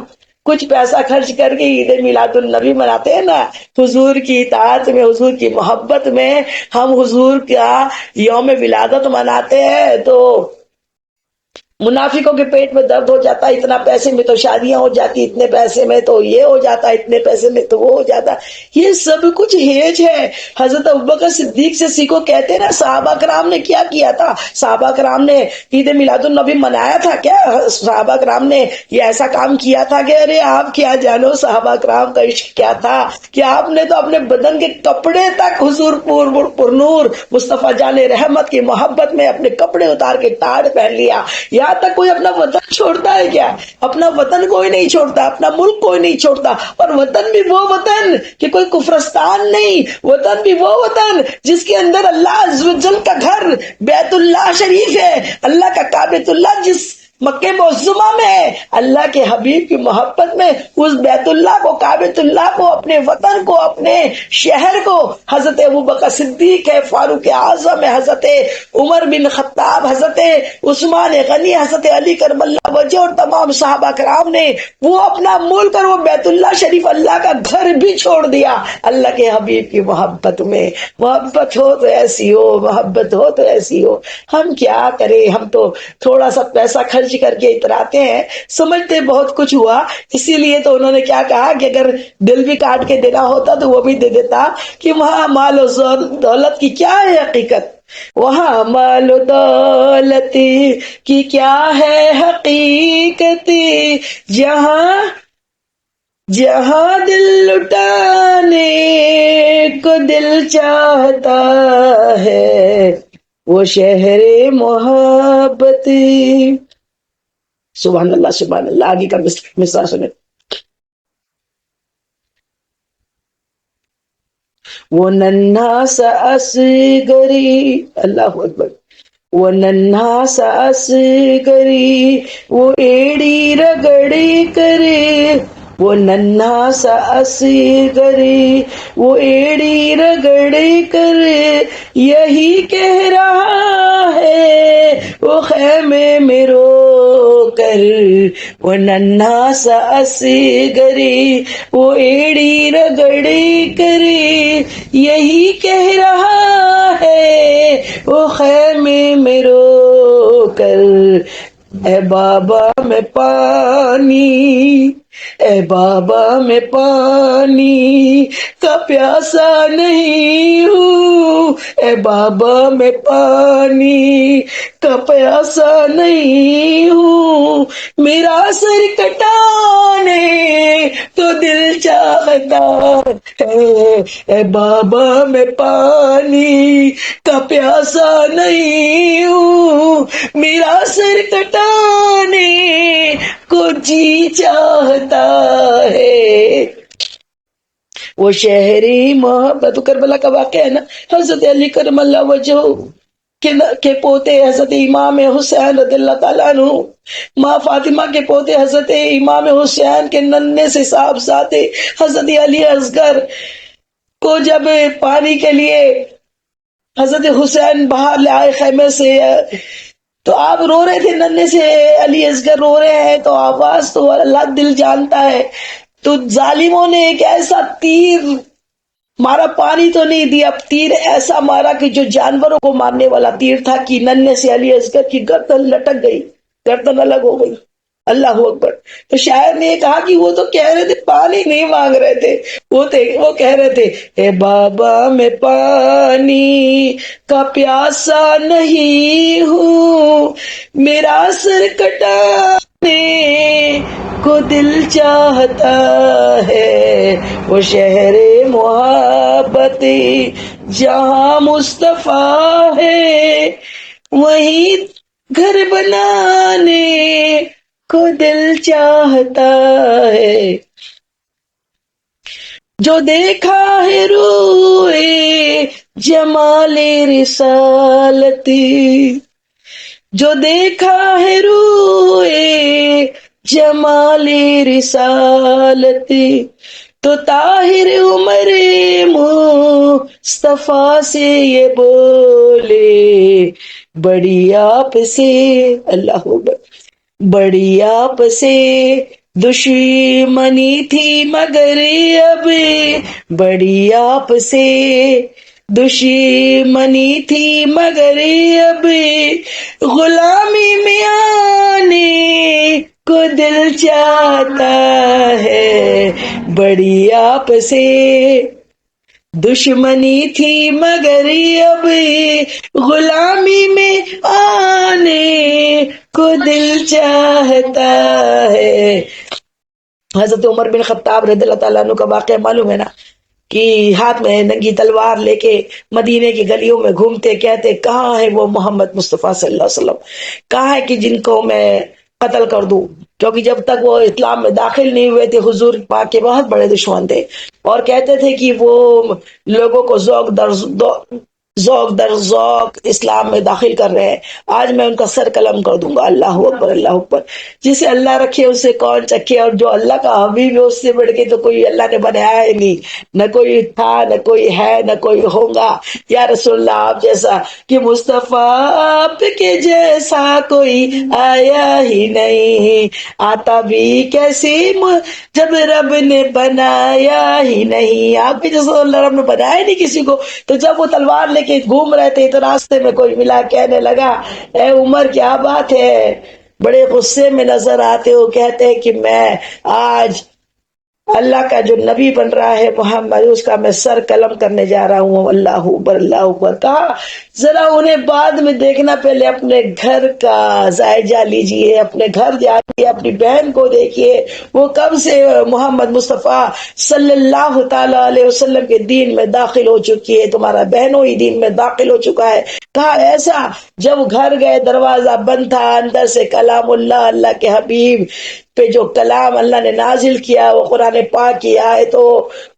کچھ پیسہ خرچ کر کے عید میلاد النبی مناتے ہیں نا، حضور کی اطاعت میں، حضور کی محبت میں ہم حضور کا یوم ولادت مناتے ہیں، تو منافقوں کے پیٹ میں درد ہو جاتا ہے، اتنا پیسے میں تو شادیاں ہو جاتی، اتنے پیسے میں تو یہ ہو جاتا، اتنے پیسے میں تو وہ ہو جاتا۔ یہ سب کچھ ہیج ہے۔ حضرت ابوبکر صدیق سے سیکھو۔ کہتے ہیں نا صحابہ کرام نے کیا کیا تھا، صحابہ کرام نے عید میلاد النبی منایا تھا کیا؟ صحابہ کرام نے یہ ایسا کام کیا تھا کہ ارے آپ کیا جانو صحابہ کرام کا عشق کیا تھا، کہ آپ نے تو اپنے بدن کے کپڑے تک حضور پر نور مصطفیٰ جان رحمت کی محبت میں اپنے کپڑے اتار کے ٹاٹ پہن لیا۔ یہاں تک کوئی اپنا وطن چھوڑتا ہے کیا؟ اپنا وطن کوئی نہیں چھوڑتا، اپنا ملک کوئی نہیں چھوڑتا، اور وطن بھی وہ وطن کہ کوئی کفرستان نہیں، وطن بھی وہ وطن جس کے اندر اللہ عز و جل کا گھر بیت اللہ شریف ہے، اللہ کا کعبۃ اللہ جس مکہ معظمہ میں اللہ کے حبیب کی محبت میں اس بیت اللہ کو، کعبۃ اللہ کو، اپنے وطن کو، اپنے شہر کو حضرت ابوبکر صدیق ہے، فاروق اعظم ہے، حضرت عمر بن خطاب، حضرت عثمان غنی، حضرت علی کرم اللہ وجہ اور تمام صحابہ کرام نے وہ اپنا ملک اور وہ بیت اللہ شریف اللہ کا گھر بھی چھوڑ دیا اللہ کے حبیب کی محبت میں۔ محبت ہو تو ایسی ہو، محبت ہو تو ایسی ہو۔ ہم کیا کریں، ہم تو تھوڑا سا پیسہ خرچ کر کے اتراتے ہیں، سمجھتے بہت کچھ ہوا۔ اسی لیے تو انہوں نے کیا کہا کہ اگر دل بھی کاٹ کے دینا ہوتا تو وہ بھی دے دیتا، کہ وہاں مال و دولت کی کیا ہے حقیقت، وہاں مال و دولت کی کیا ہے حقیقت، جہاں جہاں دل لٹانے کو دل چاہتا ہے وہ شہر محبت۔ سبحان اللہ سبحان اللہ۔ آگے کا مصرع سنیں۔ وہ ننھا سا اصغری، اللہ اکبر، وہ ننھا سا اصغری وہ ایڑی رگڑی کرے، وہ ننھا سا اصغری وہ ایڑی رگڑی کرے، یہی کہہ رہا ہے وہ خیمے میں رو کر، وہ ننھا سا اصغری وہ ایڑی رگڑی کرے، یہی کہہ رہا ہے وہ خیمے میں رو کر، اے بابا میں پانی، اے بابا میں پانی کا پیاسا نہیں ہوں، اے بابا میں پانی کا پیاسا نہیں ہوں، میرا سر کٹانے تو دل چاہتا ہے، اے بابا میں پانی کا پیاسا نہیں ہوں، میرا سر کٹانے کو جی چاہتا ہے۔ وہ شہری محبت، کربلا کا واقعہ ہے نا، حضرت علی کرم اللہ وجہ کے پوتے حضرت امام حسین رضی اللہ تعالیٰ عنہ، ماں فاطمہ کے پوتے حضرت امام حسین کے ننھے سے صاحبزادے حضرت علی اصغر کو جب پانی کے لیے حضرت حسین باہر لے آئے خیمے سے، تو آپ رو رہے تھے، ننھے سے علی اصغر رو رہے ہیں، تو آواز تو اللہ دل جانتا ہے، تو ظالموں نے ایک ایسا تیر مارا، پانی تو نہیں دیا، تیر ایسا مارا کہ جو جانوروں کو مارنے والا تیر تھا، کہ ننھے سے علی اصغر کی گردن لٹک گئی، گردن الگ ہو گئی۔ اللہ اکبر۔ تو شاعر نے کہا کہ وہ تو کہہ رہے تھے، پانی نہیں مانگ رہے تھے، وہ کہہ رہے تھے اے بابا میں پانی کا پیاسا نہیں ہوں، میرا سر کٹانے کو دل چاہتا ہے، وہ شہر محبت جہاں مصطفیٰ ہے، وہیں گھر بنانے کو دل چاہتا ہے، جو دیکھا ہے روئے جمال رسالتی، جو دیکھا ہے روئے جمال رسالتی، تو طاہر عمر مصطفیٰ سے یہ بولے، بڑی آپ سے، اللہ اکبر، بڑی آپ سے دشمنی تھی مگر اب، بڑی آپ سے دشمنی تھی مگر اب، غلامی میں آنے کو دل چاہتا ہے، بڑی آپ سے دشمنی تھی مگر اب، غلامی میں آنے کو دل چاہتا ہے۔ حضرت عمر بن خطاب رضی اللہ تعالیٰ عنہ کا واقعہ معلوم ہے نا، کہ ہاتھ میں ننگی تلوار لے کے مدینے کی گلیوں میں گھومتے، کہتے کہاں ہے وہ محمد مصطفیٰ صلی اللہ علیہ وسلم، کہاں ہے کہ جن کو میں قتل کر دوں، کیونکہ جب تک وہ اسلام میں داخل نہیں ہوئے تھے حضور پاک کے بہت بڑے دشمن تھے، اور کہتے تھے کہ وہ لوگوں کو ذوق ذوق در ذوق اسلام میں داخل کر رہے ہیں، آج میں ان کا سر قلم کر دوں گا۔ اللہ اکبر اللہ اکبر۔ جسے اللہ رکھے اسے کون چکھے، اور جو اللہ کا حبیب ہے اس سے بڑھ کے تو کوئی اللہ نے بنایا ہی نہیں، نہ کوئی تھا نہ کوئی ہے نہ کوئی ہوگا۔ یا رسول اللہ آپ جیسا کہ مصطفیٰ آپ کے جیسا کوئی آیا ہی نہیں، آتا بھی کیسے جب رب نے بنایا ہی نہیں۔ آپ کے جیسا اللہ رب نے بنایا ہی نہیں کسی کو۔ تو جب وہ تلوار لے کے گھوم رہے تھے تو راستے میں کوئی ملا، کہنے لگا اے عمر کیا بات ہے، بڑے غصے میں نظر آتے ہو، کہتے ہیں کہ میں آج اللہ کا جو نبی بن رہا ہے محمد، اس کا میں سر قلم کرنے جا رہا ہوں۔ اللہ اکبر اللہ اکبر کہا ذرا انہیں بعد میں دیکھنا، پہلے اپنے گھر کا جائزہ لیجئے، اپنے گھر جائیے، اپنی بہن کو دیکھیے، وہ کب سے محمد مصطفیٰ صلی اللہ تعالی علیہ وسلم کے دین میں داخل ہو چکی ہے، تمہارا بہنوں ہی دین میں داخل ہو چکا ہے۔ کہا ایسا؟ جب گھر گئے دروازہ بند تھا، اندر سے کلام اللہ، اللہ کے حبیب پہ جو کلام اللہ نے نازل کیا وہ قرآن پاک کی آیتوں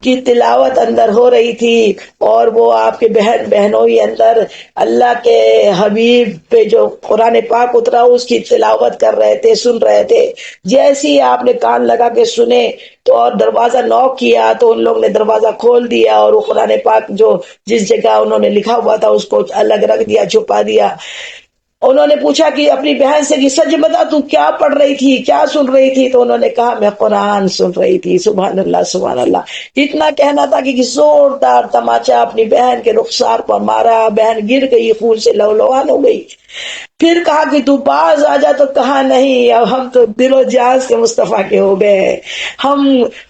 کی تلاوت اندر ہو رہی تھی، اور وہ آپ کے بہنوں ہی اندر اللہ کے حبیب پہ جو قرآن پاک اترا اس کی تلاوت کر رہے تھے، سن رہے تھے۔ جیسے ہی آپ نے کان لگا کے سنے تو اور دروازہ نوک کیا تو ان لوگوں نے دروازہ کھول دیا، اور وہ قرآن پاک جو جس جگہ انہوں نے لکھا ہوا تھا اس کو الگ رکھ دیا، چھپا دیا۔ انہوں نے پوچھا کہ اپنی بہن سے کہ سچ بتا تو کیا پڑھ رہی تھی، کیا سن رہی تھی؟ تو انہوں نے کہا میں قرآن سن رہی تھی۔ سبحان اللہ سبحان اللہ۔ اتنا کہنا تھا کہ زوردار تماچا اپنی بہن کے رخسار پر مارا، بہن گر گئی، خون سے لہولہان ہو گئی۔ پھر کہا کہ تو باز آ جا، تو کہا نہیں، اب ہم تو دل و جان سے مصطفیٰ کے ہو گئے ہیں، ہم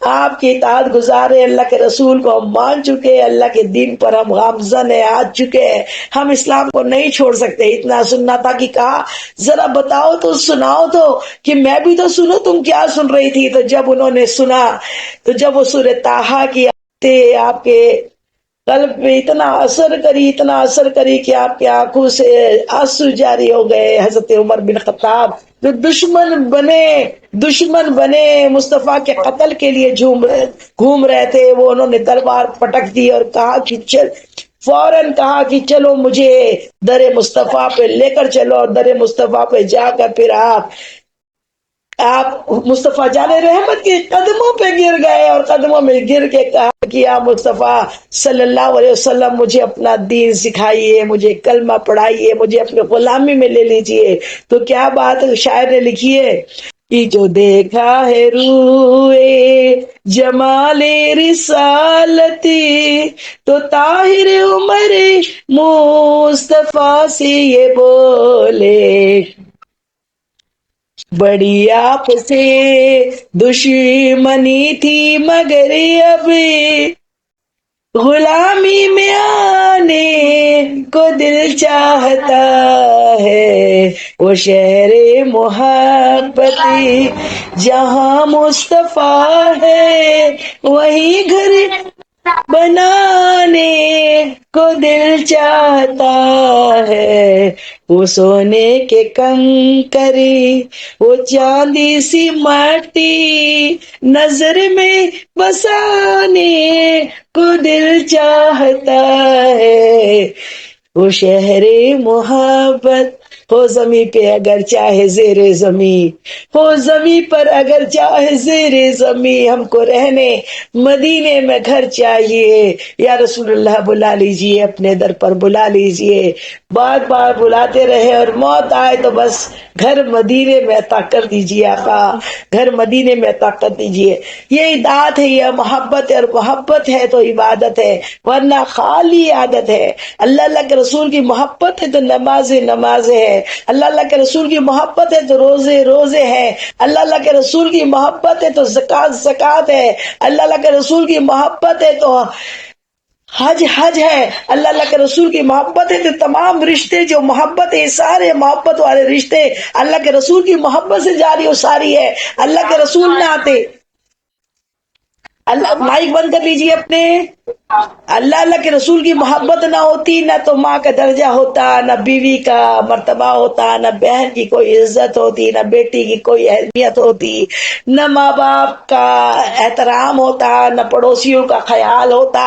آپ کی اطاعت گزارے، اللہ کے رسول کو ہم مان چکے، اللہ کے دین پر ہم گامزن ہیں، آ چکے ہیں، ہم اسلام کو نہیں چھوڑ سکتے۔ اتنا سننا تھا کہ کہا ذرا بتاؤ تو، سناؤ تو کہ میں بھی تو سنوں تم کیا سن رہی تھی۔ تو جب انہوں نے سنا، تو جب وہ سورہ طٰہٰ کی آیتیں آپ کے قلب پہ اتنا اثر کری کہ آپ کی آنکھوں سے آنسو جاری ہو گئے۔ حضرت عمر بن خطاب جو دشمن بنے مصطفیٰ کے قتل کے لیے گھوم رہے تھے، وہ انہوں نے تلوار پٹک دی اور کہا کہ فوراً کہا کہ چلو مجھے در مصطفیٰ پہ لے کر چلو، اور در مصطفیٰ پہ جا کر پھر آپ مصطفیٰ جان رحمت کے قدموں پہ گر گئے، اور قدموں میں گر کے کہا کہ یا مصطفیٰ صلی اللہ علیہ وسلم مجھے اپنا دین سکھائیے، مجھے کلمہ پڑھائیے، مجھے اپنے غلامی میں لے لیجئے۔ تو کیا بات شاعر نے لکھی ہے کہ جو دیکھا ہے روئے جمال رسالتی، تو طاہر عمر مصطفیٰ سے یہ بولے، بڑی آپ سے دشمنی تھی مگر اب غلامی میں آنے کو دل چاہتا ہے، وہ شہر محبتی جہاں مصطفیٰ ہے، وہی گھر بنانے کو دل چاہتا ہے، وہ سونے کے کنکری وہ چاندی سی مٹی نظر میں بسانے کو دل چاہتا ہے، وہ شہر محبت ہو زمیں پہ اگر چاہے زیر زمین، ہو زمیں پر اگر چاہے زیر زمین، ہم کو رہنے مدینے میں گھر چاہیے۔ یا رسول اللہ بلا لیجئے، اپنے در پر بلا لیجئے، بار بار بلاتے رہے، اور موت آئے تو بس گھر مدینے میں عطا کر دیجئے آقا، گھر مدینے میں عطا کر دیجئے۔ یہ اطاعت ہے، یہ محبت ہے، اور محبت ہے تو عبادت ہے، ورنہ خالی عادت ہے۔ اللہ کے رسول کی محبت ہے تو نماز ہے، اللہ کے رسول کی محبت ہے تو روزے ہیں، اللہ کے رسول کی محبت ہے تو زکوٰۃ ہے، اللہ کے رسول کی محبت ہے تو حج ہے، اللہ کے رسول کی محبت ہے تو تمام رشتے جو محبت ہے، سارے محبت والے رشتے اللہ کے رسول کی محبت سے جاری و ساری ہے۔ اللہ کے رسول نہ آتے، اللہ مائک بند کر لیجئے اپنے۔ اللہ اللہ کے رسول کی محبت نہ ہوتی، نہ تو ماں کا درجہ ہوتا، نہ بیوی کا مرتبہ ہوتا، نہ بہن کی کوئی عزت ہوتی، نہ بیٹی کی کوئی اہمیت ہوتی، نہ ماں باپ کا احترام ہوتا، نہ پڑوسیوں کا خیال ہوتا،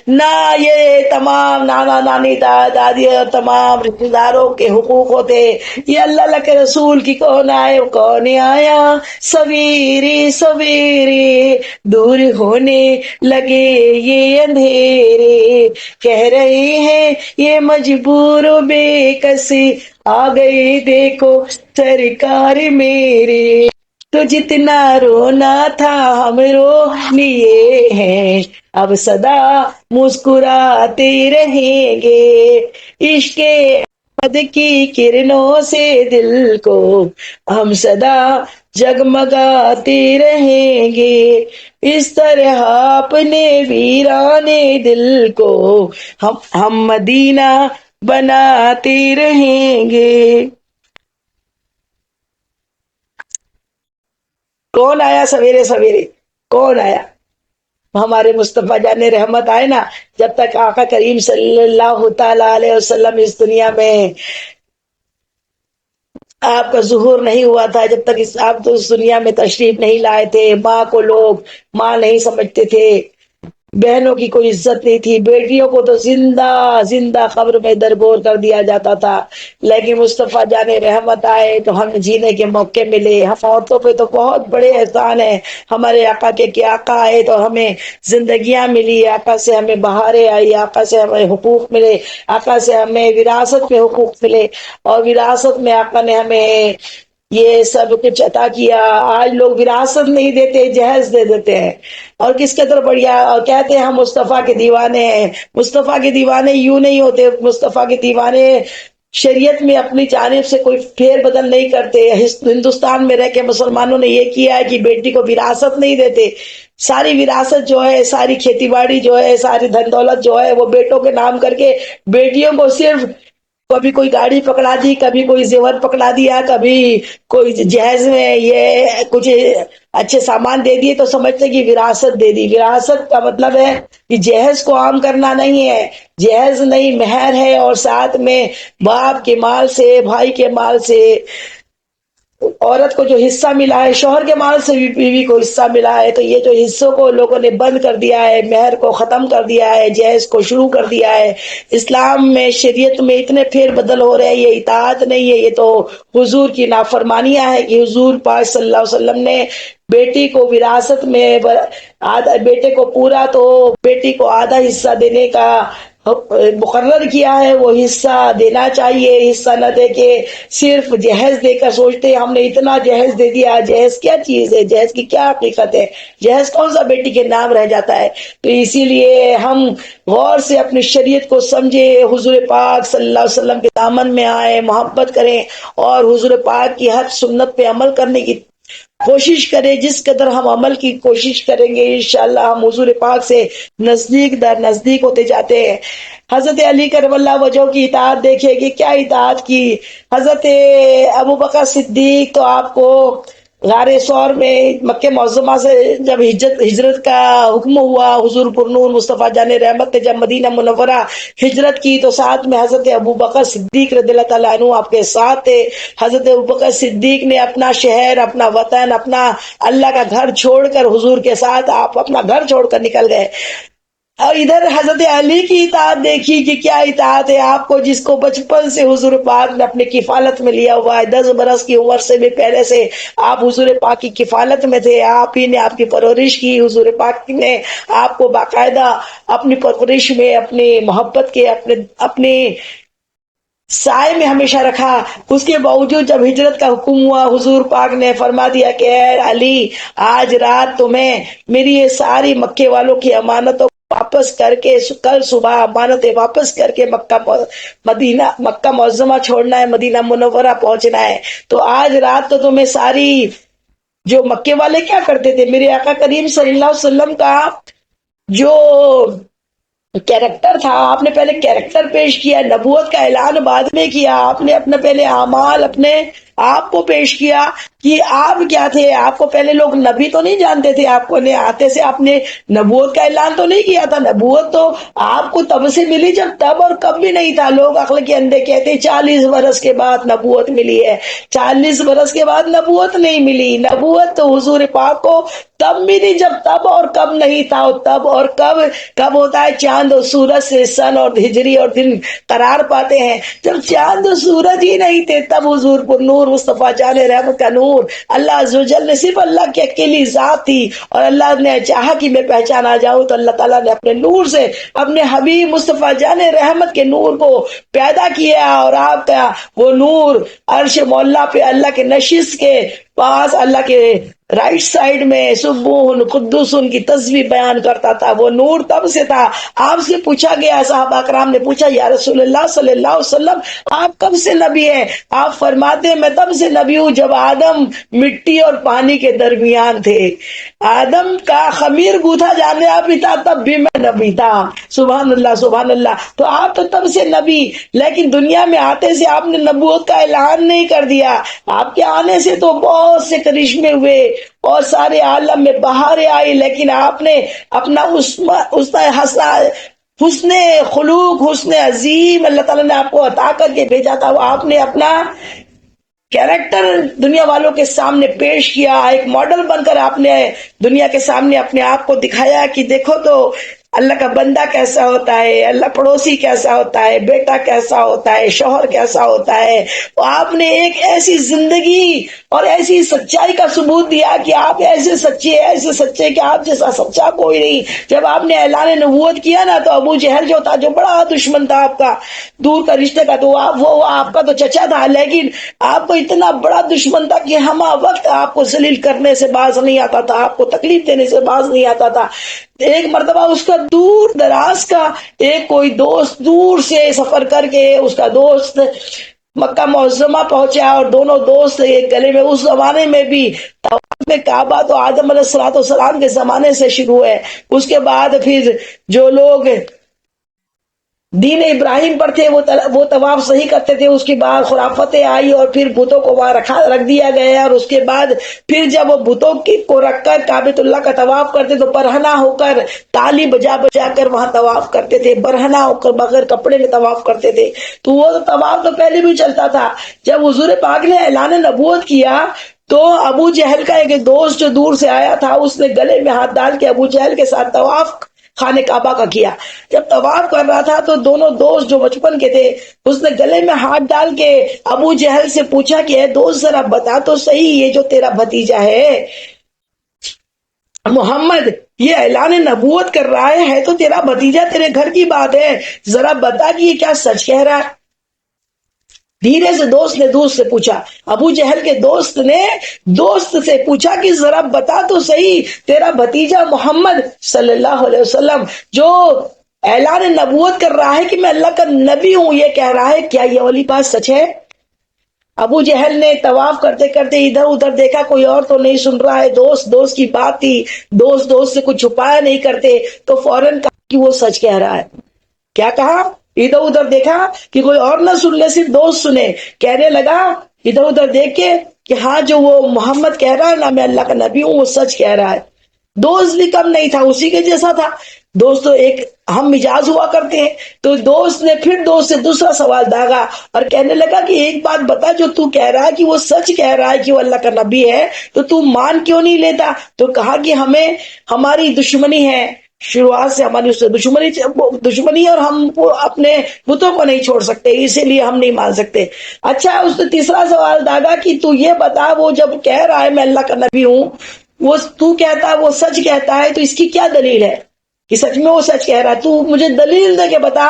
نہ یہ تمام نانا نانی دادی اور تمام رشتے داروں کے حقوق ہوتے۔ یہ اللہ اللہ کے رسول کی کون آئے کون آیا سویرے سویرے، دور ہونے لگے یہ اندھیرے، کہہ رہے ہیں یہ مجبور و بے کسی، آ گئے دیکھو سرکار میرے، تو جتنا رونا تھا ہم رو لیے ہیں، اب سدا مسکراتے رہیں گے، عشق احمد کی کرنوں سے دل کو ہم سدا جگمگاتے رہیں گے، اس طرح اپنے ویرانے دل کو ہم مدینہ بناتے رہیں گے۔ کون آیا سویرے سویرے؟ کون آیا؟ ہمارے مصطفیٰ جان رحمت آئے نا، جب تک آقا کریم صلی اللہ تعالی علیہ وسلم اس دنیا میں آپ کا ظہور نہیں ہوا تھا، جب تک آپ تو اس دنیا میں تشریف نہیں لائے تھے، ماں کو لوگ ماں نہیں سمجھتے تھے، بہنوں کی کوئی عزت نہیں تھی، بیٹیوں کو تو زندہ زندہ قبر میں درگور کر دیا جاتا تھا، لیکن مصطفیٰ جان رحمت آئے تو ہمیں جینے کے موقع ملے۔ ہم عورتوں پہ تو بہت بڑے احسان ہیں، ہمارے آقا کے کہ آقا آئے تو ہمیں زندگیاں ملی، آقا سے ہمیں بہاریں آئی، آقا سے ہمیں حقوق ملے، آقا سے ہمیں وراثت میں حقوق ملے، اور وراثت میں آقا نے ہمیں یہ سب کچھ عطا کیا۔ آج لوگ وراثت نہیں دیتے، جہیز دے دیتے ہیں، اور کس قدر بڑھیا، اور کہتے ہیں ہم مصطفیٰ کے دیوانے ہیں۔ مصطفیٰ کے دیوانے یوں نہیں ہوتے، مصطفیٰ کے دیوانے شریعت میں اپنی جانب سے کوئی پھیر بدل نہیں کرتے۔ ہندوستان میں رہ کے مسلمانوں نے یہ کیا ہے کہ بیٹی کو وراثت نہیں دیتے، ساری وراثت جو ہے، ساری کھیتی باڑی جو ہے، ساری دھن دولت جو ہے وہ بیٹوں کے نام کر کے بیٹیوں کو صرف کبھی کوئی گاڑی پکڑا دی، کبھی کوئی زیور پکڑا دیا، کبھی کوئی جہیز میں یہ کچھ اچھے سامان دے دیے تو سمجھتے کہ وراثت دے دی۔ وراثت کا مطلب ہے کہ جہیز کو عام کرنا نہیں ہے، جہیز نہیں مہر ہے، اور ساتھ میں باپ کے مال سے، بھائی کے مال سے عورت کو جو حصہ ملا ہے، شوہر کے مال سے بھی بیوی کو حصہ ملا ہے، تو یہ جو حصوں کو لوگوں نے بند کر دیا ہے، مہر کو ختم کر دیا ہے، جہیز کو شروع کر دیا ہے۔ اسلام میں شریعت میں اتنے پھیر بدل ہو رہے ہیں، یہ اطاعت نہیں ہے، یہ تو حضور کی نافرمانیاں ہے کہ حضور پاک صلی اللہ علیہ وسلم نے بیٹی کو وراثت میں بیٹے کو پورا تو بیٹی کو آدھا حصہ دینے کا مقرر کیا ہے، وہ حصہ دینا چاہیے، حصہ نہ دے کے صرف جہیز دے کر سوچتے ہیں ہم نے اتنا جہیز دے دیا۔ جہیز کیا چیز ہے؟ جہیز کی کیا حقیقت ہے؟ جہیز کون سا بیٹی کے نام رہ جاتا ہے؟ تو اسی لیے ہم غور سے اپنی شریعت کو سمجھے، حضور پاک صلی اللہ علیہ وسلم کے دامن میں آئے، محبت کریں، اور حضور پاک کی ہر سنت پہ عمل کرنے کی کوشش کریں۔ جس قدر ہم عمل کی کوشش کریں گے انشاءاللہ ہم حضور پاک سے نزدیک در نزدیک ہوتے جاتے ہیں۔ حضرت علی کرم اللہ وجہ کی اطاعت دیکھے کہ کیا اطاعت کی۔ حضرت ابو بکر صدیق تو آپ کو غار ثور میں مکہ معظمہ سے جب ہجرت کا حکم ہوا، حضور پرنور مصطفیٰ جان رحمت نے جب مدینہ منورہ ہجرت کی تو ساتھ میں حضرت ابو بکر صدیق رضی اللہ تعالیٰ عنہ آپ کے ساتھ تھے۔ حضرت ابو بکر صدیق نے اپنا شہر، اپنا وطن، اپنا اللہ کا گھر چھوڑ کر حضور کے ساتھ آپ اپنا گھر چھوڑ کر نکل گئے، اور ادھر حضرت علی کی اطاعت دیکھی کہ کیا اطاعت ہے۔ آپ کو جس کو بچپن سے حضور پاک نے اپنی کفالت میں لیا ہوا ہے، 10 برس کی عمر سے بھی پہلے سے آپ حضور پاک کی کفالت میں تھے، آپ ہی نے آپ کی پرورش کی، حضور پاک نے آپ کو باقاعدہ اپنی پرورش میں، اپنی محبت کے، اپنی سائے میں ہمیشہ رکھا۔ اس کے باوجود جب ہجرت کا حکم ہوا حضور پاک نے فرما دیا کہ اے علی، آج رات تمہیں میری یہ ساری مکے والوں کی امانتوں واپس کر کے، کل صبح امانتیں واپس کر کے مکہ معظمہ چھوڑنا ہے، مدینہ منورہ پہنچنا ہے۔ تو آج رات تو تمہیں ساری، جو مکے والے کیا کرتے تھے، میرے آقا کریم صلی اللہ علیہ وسلم کا جو کیریکٹر تھا، آپ نے پہلے کیریکٹر پیش کیا، نبوت کا اعلان بعد میں کیا، آپ نے اپنے پہلے اعمال، اپنے آپ کو پیش کیا کہ آپ کیا تھے. آپ کو پہلے لوگ نبی تو نہیں جانتے تھے, آپ کو آتے سے آپ نے نبوت کا اعلان تو نہیں کیا تھا. نبوت تو آپ کو تب سے ملی جب تب اور کب بھی نہیں تھا. لوگ عقل کے اندھے کہتے 40 برس کے بعد نبوت ملی ہے. 40 برس کے بعد نبوت نہیں ملی. نبوت تو حضور پاک کو تب ملی جب تب اور کب نہیں تھا. اور تب اور کب ہوتا ہے؟ چاند اور سورج سے سن اور ہجری اور دن قرار پاتے ہیں. جب چاند اور سورج ہی نہیں تھے تب حضور پر نور مصطفیٰ جان رحمت کا نور اللہ عز و جل نے صرف اللہ کی اکیلی ذات تھی, اور اللہ نے چاہا کہ میں پہچان آ جاؤں تو اللہ تعالیٰ نے اپنے نور سے اپنے حبیب مصطفیٰ جان رحمت کے نور کو پیدا کیا. اور آپ کا وہ نور عرش مولا پہ اللہ کے نشست کے پاس اللہ کے رائٹ سائڈ میں سبوح قدوس کی تسبیح بیان کرتا تھا. وہ نور تب سے تھا. آپ سے پوچھا گیا, صحابہ کرام نے پوچھا یا رسول اللہ صلی اللہ علیہ وسلم آپ کب سے نبی ہیں؟ آپ فرماتے ہیں میں تب سے نبی ہوں جب آدم مٹی اور پانی کے درمیان تھے. آدم کا خمیر گوتھا جانے بھی تھا تب بھی میں نبی تھا. سبحان اللہ سبحان اللہ. تو آپ تو تب سے نبی, لیکن دنیا میں آتے سے آپ نے نبوت کا اعلان نہیں کر دیا. آپ کے آنے سے تو بہت سے کرشمے ہوئے اور سارے عالم میں بہاریں آئی, لیکن آپ نے اپنا حسن خلوق, حسن عظیم اللہ تعالیٰ نے آپ کو عطا کر کے بھیجا تھا. وہ آپ نے اپنا کیریکٹر دنیا والوں کے سامنے پیش کیا. ایک ماڈل بن کر آپ نے دنیا کے سامنے اپنے آپ کو دکھایا کہ دیکھو تو اللہ کا بندہ کیسا ہوتا ہے, اللہ پڑوسی کیسا ہوتا ہے, بیٹا کیسا ہوتا ہے, شوہر کیسا ہوتا ہے. تو آپ نے ایک ایسی زندگی اور ایسی سچائی کا ثبوت دیا کہ آپ ایسے سچے کہ آپ جیسا سچا کوئی نہیں. جب آپ نے اعلان نبوت کیا نا تو ابو جہل جو تھا, جو بڑا دشمن تھا آپ کا, دور کا رشتے کا, تو وہ آپ کا تو چچا تھا, لیکن آپ کو اتنا بڑا دشمن تھا کہ ہمہ وقت آپ کو ذلیل کرنے سے باز نہیں آتا تھا, آپ کو تکلیف دینے سے باز نہیں آتا تھا. ایک مرتبہ اس کا دور دراز کا ایک کوئی دوست دور سے سفر کر کے اس کا دوست مکہ معظمہ پہنچا, اور دونوں دوست ایک گلے میں. اس زمانے میں بھی طواف میں کعبہ تو آدم علیہ السلام کے زمانے سے شروع ہے. اس کے بعد پھر جو لوگ دین ابراہیم پر تھے وہ طواف صحیح کرتے تھے. اس کے بعد خرافتیں آئی اور پھر بتوں کو وہاں رکھ دیا گیا, اور اس کے بعد پھر جب وہ بتوں کو رکھ کر کعبۃ اللہ کا طواف کرتے تو برہنہ ہو کر تالی بجا کر وہاں طواف کرتے تھے, برہنہ ہو کر بغیر کپڑے میں طواف کرتے تھے. تو وہ طواف تو پہلے بھی چلتا تھا. جب حضور پاک نے اعلان نبوت کیا تو ابو جہل کا ایک دوست جو دور سے آیا تھا, اس نے گلے میں ہاتھ ڈال کے ابو جہل کے ساتھ طواف خانہ کعبہ کا کیا. جب طواف کر رہا تھا تو دونوں دوست جو بچپن کے تھے, اس نے گلے میں ہاتھ ڈال کے ابو جہل سے پوچھا کہ اے دوست ذرا بتا تو صحیح, یہ جو تیرا بھتیجا ہے محمد یہ اعلان نبوت کر رہا ہے تو تیرا بھتیجا, تیرے گھر کی بات ہے, ذرا بتا کہ یہ کیا سچ کہہ رہا ہے. دھیرے سے دوست نے دوست سے پوچھا, ابو جہل کے دوست نے دوست سے پوچھا کہ ذرا بتا تو صحیح, تیرا بھتیجا محمد صلی اللہ علیہ وسلم جو اعلان نبوت کر رہا ہے کہ میں اللہ کا نبی ہوں, یہ کہہ رہا ہے, کیا یہ والی بات سچ ہے؟ ابو جہل نے طواف کرتے کرتے ادھر ادھر دیکھا, کوئی اور تو نہیں سن رہا ہے. دوست کی بات تھی, دوست سے کچھ چھپایا نہیں کرتے, تو فوراً کہا کہ وہ سچ کہہ رہا ہے. کیا کہا؟ ادھر ادھر دیکھا کہ کوئی اور نہ سن لے, صرف دوست سنے. کہنے لگا ادھر ادھر دیکھ کے کہ ہاں جو وہ محمد کہہ رہا ہے نا میں اللہ کا نبی ہوں, وہ سچ کہہ رہا ہے. دوست بھی کم نہیں تھا, اسی کے جیسا تھا. دوست تو ایک ہم مزاج ہوا کرتے ہیں. تو دوست نے پھر دوست سے دوسرا سوال داغا اور کہنے لگا کہ ایک بات بتا, جو تو کہہ رہا ہے کہ وہ سچ کہہ رہا ہے کہ وہ اللہ کا نبی ہے, تو مان کیوں نہیں لیتا؟ تو کہا کہ ہماری دشمنی ہے, شروعات سے ہماری اس سے دشمنی اور ہم اپنے بتوں کو نہیں چھوڑ سکتے, اسی لیے ہم نہیں مان سکتے. اچھا, اس نے تیسرا سوال داغا کہ تو یہ بتا, وہ جب کہہ رہا ہے میں اللہ کا نبی ہوں, وہ تو کہتا ہے وہ سچ کہتا ہے, تو اس کی کیا دلیل ہے کہ سچ میں وہ سچ کہہ رہا ہے؟ تو مجھے دلیل دے کے بتا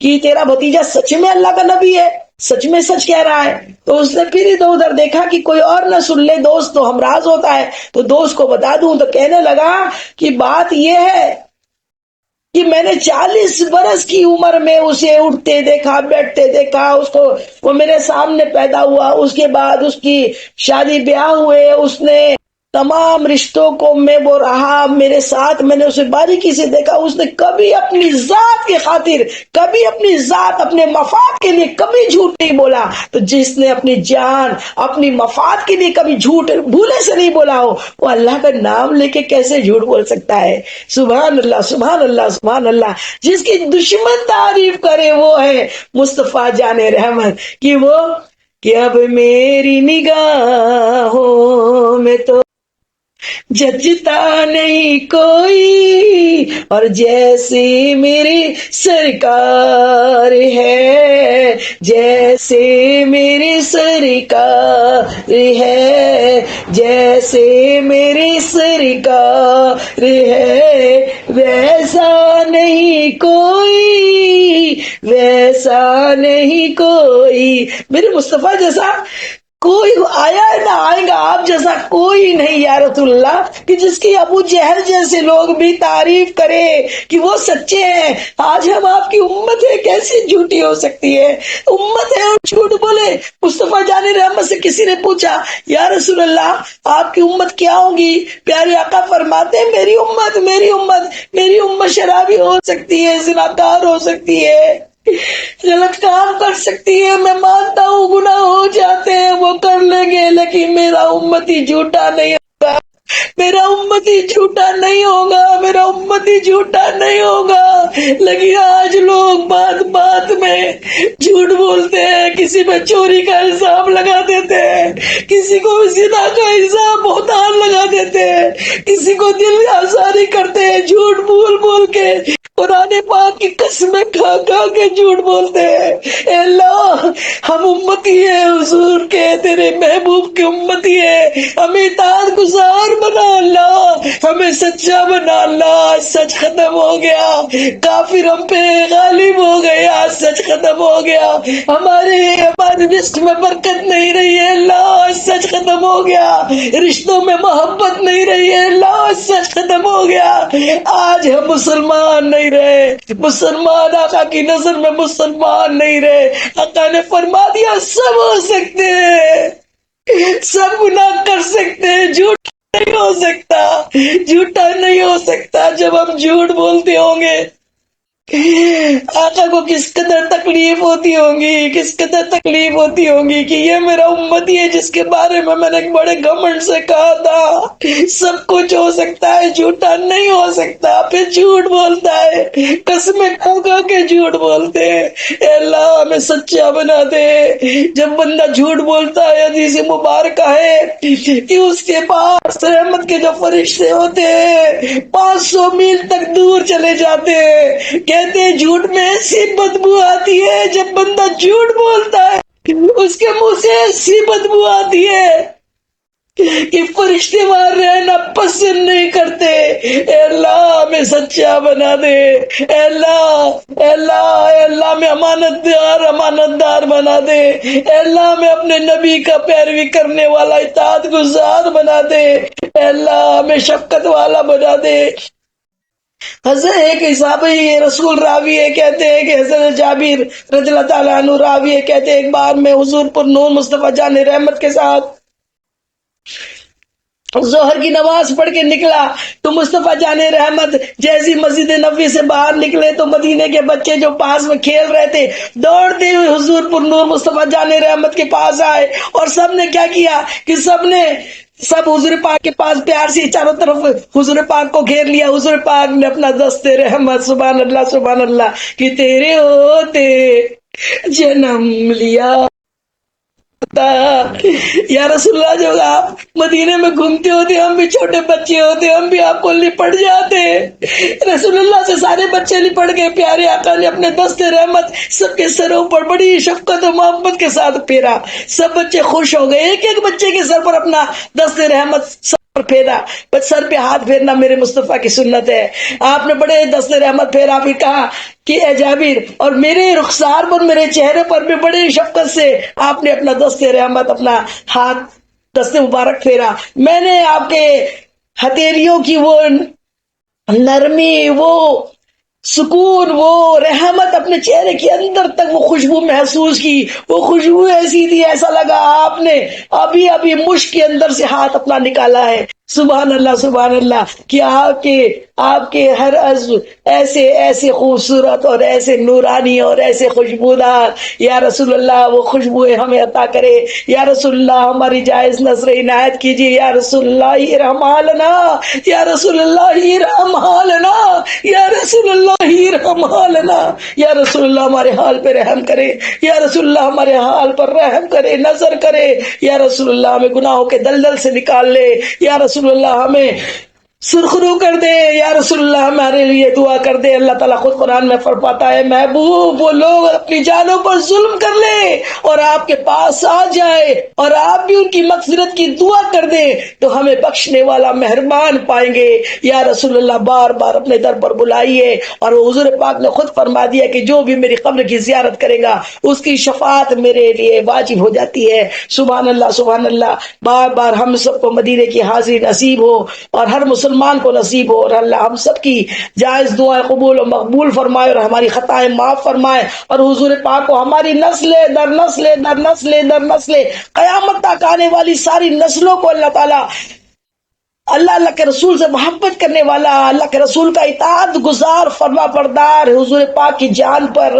کہ تیرا بھتیجا سچ میں اللہ کا نبی ہے, سچ میں سچ کہہ رہا ہے. تو اس نے پھر ادھر ادھر دیکھا کہ کوئی اور نہ سن لے, دوست تو ہمراز ہوتا ہے, تو دوست کو بتا دوں. تو کہنے لگا کہ بات یہ ہے کہ میں نے 40 برس کی عمر میں اسے اٹھتے دیکھا, بیٹھتے دیکھا, اس کو وہ میرے سامنے پیدا ہوا, اس کے بعد اس کی شادی بیاہ ہوئے, اس نے تمام رشتوں کو میں وہ رہا میرے ساتھ، میں نے اسے باریکی سے دیکھا، اس نے کبھی اپنی ذات کی خاطر، کبھی اپنی ذات، اپنے مفاد کے لیے کبھی جھوٹ نہیں بولا۔ تو جس نے اپنی جان، اپنی مفاد کے لیے کبھی جھوٹ بھولے سے نہیں بولا ہو، وہ اللہ کا نام لے کے کیسے جھوٹ بول سکتا ہے؟ سبحان اللہ، سبحان اللہ، سبحان اللہ۔ جس کی دشمن تعریف کرے وہ ہے مصطفیٰ جان رحمت، کہ اب میری نگاہوں میں تو جچتا نہیں کوئی، اور جیسے میری سرکار ہے، جیسے میری سرکار ہے، جیسے میری سرکار ہے، ویسا نہیں کوئی، ویسا نہیں کوئی، میرے مصطفیٰ جیسا کوئی آیا ہے نہ آئے گا، آپ جیسا کوئی نہیں یا رسول اللہ، کہ جس کی ابو جہل جیسے لوگ بھی تعریف کرے کہ وہ سچے ہیں۔ آج ہم آپ کی امت ہے، کیسی جھوٹی ہو سکتی ہے؟ امت ہے اور جھوٹ بولے۔ مصطفیٰ جان رحمت سے کسی نے پوچھا، یا رسول اللہ آپ کی امت کیا ہوگی؟ پیارے آقا فرماتے ہیں میری امت، میری امت، میری امت شرابی ہو سکتی ہے، زناکار ہو سکتی ہے، غلط کام کر سکتی ہے، میں مانتا ہوں گناہ ہو جاتے ہیں، وہ کر لیں گے، لیکن میرا امتی جھوٹا نہیں ہوگا، میرا امتی جھوٹا نہیں ہوگا، میرا امتی جھوٹا نہیں ہوگا۔ لیکن آج لوگ بات بات میں جھوٹ بولتے ہیں، کسی پہ چوری کا الزام لگا دیتے ہیں، کسی کو زنا کا الزام بہتان لگا دیتے ہیں، کسی کو دل آزاری کرتے ہیں، جھوٹ بول بول کے قرآن پاک کی قسمیں کھا کھا کے جھوٹ بولتے ہیں۔ اے اللہ ہم امتی ہیں حضور کے، تیرے محبوب کی امتی ہے، ہمیں اطاعت گزار بنا اللہ، ہمیں سچا بنا اللہ۔ سچ ختم ہو گیا، کافر ہم پہ غالب ہو گیا، سچ ختم ہو گیا، ہماری رزق میں برکت نہیں رہی ہے اللہ، سچ ختم ہو گیا، رشتوں میں محبت نہیں رہی ہے اللہ، سچ ختم ہو گیا۔ آج ہم مسلمان نہیں رہے، مسلمان آقا کی نظر میں مسلمان نہیں رہے۔ آقا نے فرما دیا سب ہو سکتے ہیں، سب گناہ کر سکتے ہیں، جھوٹ نہیں ہو سکتا، جھوٹا نہیں ہو سکتا۔ جب ہم جھوٹ بولتے ہوں گے آقا کو کس قدر تکلیف ہوتی ہوگی، کس قدر تکلیف ہوتی ہوگی کہ یہ میرا امتی ہے جس کے بارے میں میں نے بڑے گھمنڈ سے کہا تھا سب کچھ ہو سکتا ہے، جھوٹا نہیں ہو سکتا، پھر جھوٹ بولتا ہے، قسمیں کھا کھا کے جھوٹ بولتے ہیں۔ اے اللہ ہمیں سچا بنا دے۔ جب بندہ جھوٹ بولتا ہے حدیث مبارکہ ہے کہ اس کے پاس رحمت کے جو فرشتے ہوتے ہیں 500 میل تک دور چلے جاتے ہیں، کہتے ہیں جھوٹ میں ایسی بدبو آتی ہے، جب بندہ جھوٹ بولتا ہے اس کے منہ سے ایسی بدبو آتی ہے کہ فرشتے وہاں رہنا پسند نہیں کرتے۔ اے اللہ ہمیں سچا بنا دے، اے اللہ، اے اللہ، اے اللہ ہمیں امانت دار بنا دے، اے اللہ ہمیں اپنے نبی کا پیروی کرنے والا اطاعت گزار بنا دے، اے اللہ ہمیں شفقت والا بنا دے۔ حضرت ایک صحابی رسول راوی ہے، کہتے ہیں کہ حضرت جابر رضی اللہ تعالیٰ عنہ راوی ہے، کہتے ہیں ایک بار میں حضور پر نور مصطفیٰ جان رحمت کے ساتھ ظہر کی نماز پڑھ کے نکلا تو مصطفیٰ جان رحمت جیسی مسجد نبوی سے باہر نکلے تو مدینے کے بچے جو پاس میں کھیل رہے تھے دوڑتے ہوئے حضور پر نور مصطفیٰ جان رحمت کے پاس آئے، اور سب نے کیا کیا کہ سب حضور پاک کے پاس پیار سے چاروں طرف حضور پاک کو گھیر لیا۔ حضور پاک نے اپنا دست رحمت، سبحان اللہ سبحان اللہ، کہ تیرے ہوتے جنم لیا یا رسول اللہ، جب آپ مدینے میں گھومتے ہوتے ہم بھی چھوٹے بچے ہوتے ہم بھی آپ کو لپٹ جاتے، رسول اللہ سے سارے بچے لپٹ گئے، پیارے آقا نے اپنے دست رحمت سب کے سروں پر بڑی شفقت و محبت کے ساتھ پھیرا، سب بچے خوش ہو گئے، ایک ایک بچے کے سر پر اپنا دست رحمت پھیرا، بس سر پہ ہاتھ پھیرنا میرے مصطفیٰ کی سنت ہے۔ آپ نے بڑے دست رحمت پھیرا، پھر کہا کہ اے جابر، اور میرے رخسار پر میرے چہرے پر بھی بڑی شفقت سے آپ نے اپنا دست رحمت، اپنا ہاتھ دست مبارک پھیرا، میں نے آپ کے ہتھیلیوں کی وہ نرمی، وہ سکون، وہ رحمت اپنے چہرے کے اندر تک وہ خوشبو محسوس کی، وہ خوشبو ایسی تھی ایسا لگا آپ نے ابھی ابھی مشک کے اندر سے ہاتھ اپنا نکالا ہے۔ سبحان اللہ سبحان اللہ، کہ آپ کے ہر عزو ایسے ایسے خوبصورت اور ایسے نورانی اور ایسے خوشبودار، یا رسول اللہ وہ خوشبوئیں ہمیں عطا کرے، یا رسول اللہ ہماری جائز نظر عنایت کیجیے، یا رسول اللہ ارحم حالنا، یا رسول اللہ ارحم حالنا، یا رسول اللہ ارحم حالنا، یا رسول اللہ ہمارے حال پہ رحم کرے، یا رسول اللہ ہمارے حال پر رحم کرے، نظر کرے، یا رسول اللہ ہمیں گناہوں کے دلدل سے نکال لے، یا رسول اللہ ہمیں سرخرو کر دے، یا رسول اللہ ہمارے لیے دعا کر دے۔ اللہ تعالیٰ خود قرآن میں فرماتا ہے، محبوب وہ لوگ اپنی جانوں پر ظلم کر لیں اور آپ کے پاس آ جائے اور آپ بھی ان کی مغفرت کی دعا کر دیں تو ہمیں بخشنے والا مہربان پائیں گے۔ یا رسول اللہ بار بار اپنے در پر بلائیے، اور حضور پاک نے خود فرما دیا کہ جو بھی میری قبر کی زیارت کرے گا اس کی شفاعت میرے لیے واجب ہو جاتی ہے۔ سبحان اللہ سبحان اللہ، بار بار ہم سب کو مدینے کی حاضری نصیب ہو اور ہر مسلمان کو نصیب ہو، اور اللہ ہم سب کی جائز دعائیں قبول و مقبول فرمائے اور ہماری خطائیں معاف فرمائے، اور حضور پاک کو ہماری نسل در نسل در نسل در نسل قیامت تک آنے والی ساری نسلوں کو اللہ تعالیٰ اللہ کے رسول سے محبت کرنے والا، اللہ کے رسول کا اطاعت گزار فرما بردار، حضور پاک کی جان پر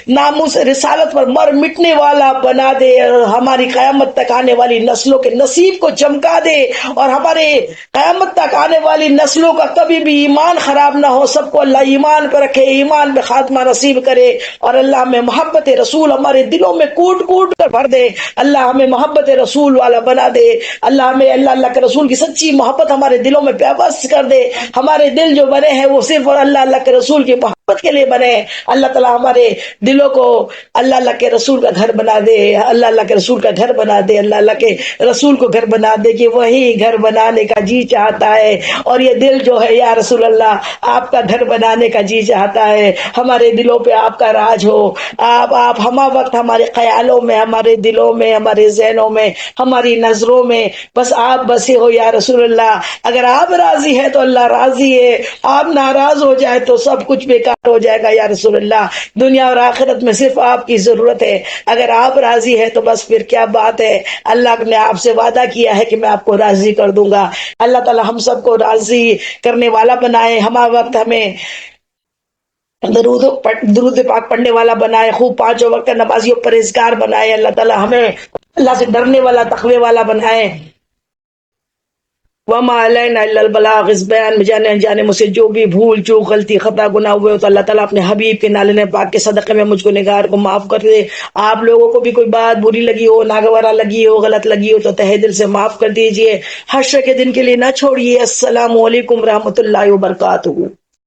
ناموس رسالت پر مر مٹنے والا بنا دے، اور ہماری قیامت تک آنے والی نسلوں کے نصیب کو چمکا دے، اور ہمارے قیامت تک آنے والی نسلوں کا کبھی بھی ایمان خراب نہ ہو، سب کو اللہ ایمان پہ رکھے، ایمان پہ خاتمہ نصیب کرے، اور اللہ ہمیں محبت رسول ہمارے دلوں میں کوٹ کوٹ کر بھر دے، اللہ ہمیں محبت رسول والا بنا دے، اللہ ہمیں اللہ کے رسول کی سچی محبت ہمارے دلوں میں پیوست کر دے، ہمارے دل جو بنے ہیں وہ صرف اور اللہ کے رسول کی محبت کے لیے بنے، اللہ تعالیٰ ہمارے دلوں کو اللہ کے رسول کا گھر بنا دے، اللہ کے رسول کا گھر بنا دے، اللہ کے رسول کو گھر بنا دے کہ وہی گھر بنانے کا جی چاہتا ہے، اور یہ دل جو ہے یا رسول اللہ آپ کا گھر بنانے کا جی چاہتا ہے، ہمارے دلوں پہ آپ کا راج ہو، آپ ہما وقت ہمارے خیالوں میں، ہمارے دلوں میں، ہمارے ذہنوں میں، ہماری نظروں میں بس آپ بسے ہو یا رسول اللہ۔ اگر آپ راضی ہے تو اللہ راضی ہے، آپ ناراض ہو جائے تو سب کچھ بیکار ہو جائے گا یا رسول اللہ۔ دنیا اور آخرت میں صرف آپ کی ضرورت ہے، اگر آپ راضی ہے تو بس پھر کیا بات ہے، اللہ نے آپ سے وعدہ کیا ہے کہ میں آپ کو راضی کر دوں گا۔ اللہ تعالی ہم سب کو راضی کرنے والا بنائے، ہما وقت ہمیں درود پاک پڑھنے والا بنائے، خوب 5 وقت نمازیوں پرہیزگار بنائے، اللہ تعالی ہمیں اللہ سے ڈرنے والا، تقوی والا بنائے۔ وما علینا الا البلاغ، اس بیان میں جانے انجانے مجھ سے جو بھی بھول چوک غلطی خطا گناہ ہوئے ہو تو اللہ تعالیٰ اپنے حبیب کے نالے پاک کے صدقے میں مجھ کو نگار کو معاف کر دے۔ آپ لوگوں کو بھی کوئی بات بری لگی ہو، ناگوارا لگی ہو، غلط لگی ہو تو تہہ دل سے معاف کر دیجئے، حشر کے دن کے لیے نہ چھوڑیے۔ السلام علیکم رحمۃ اللہ وبرکاتہ۔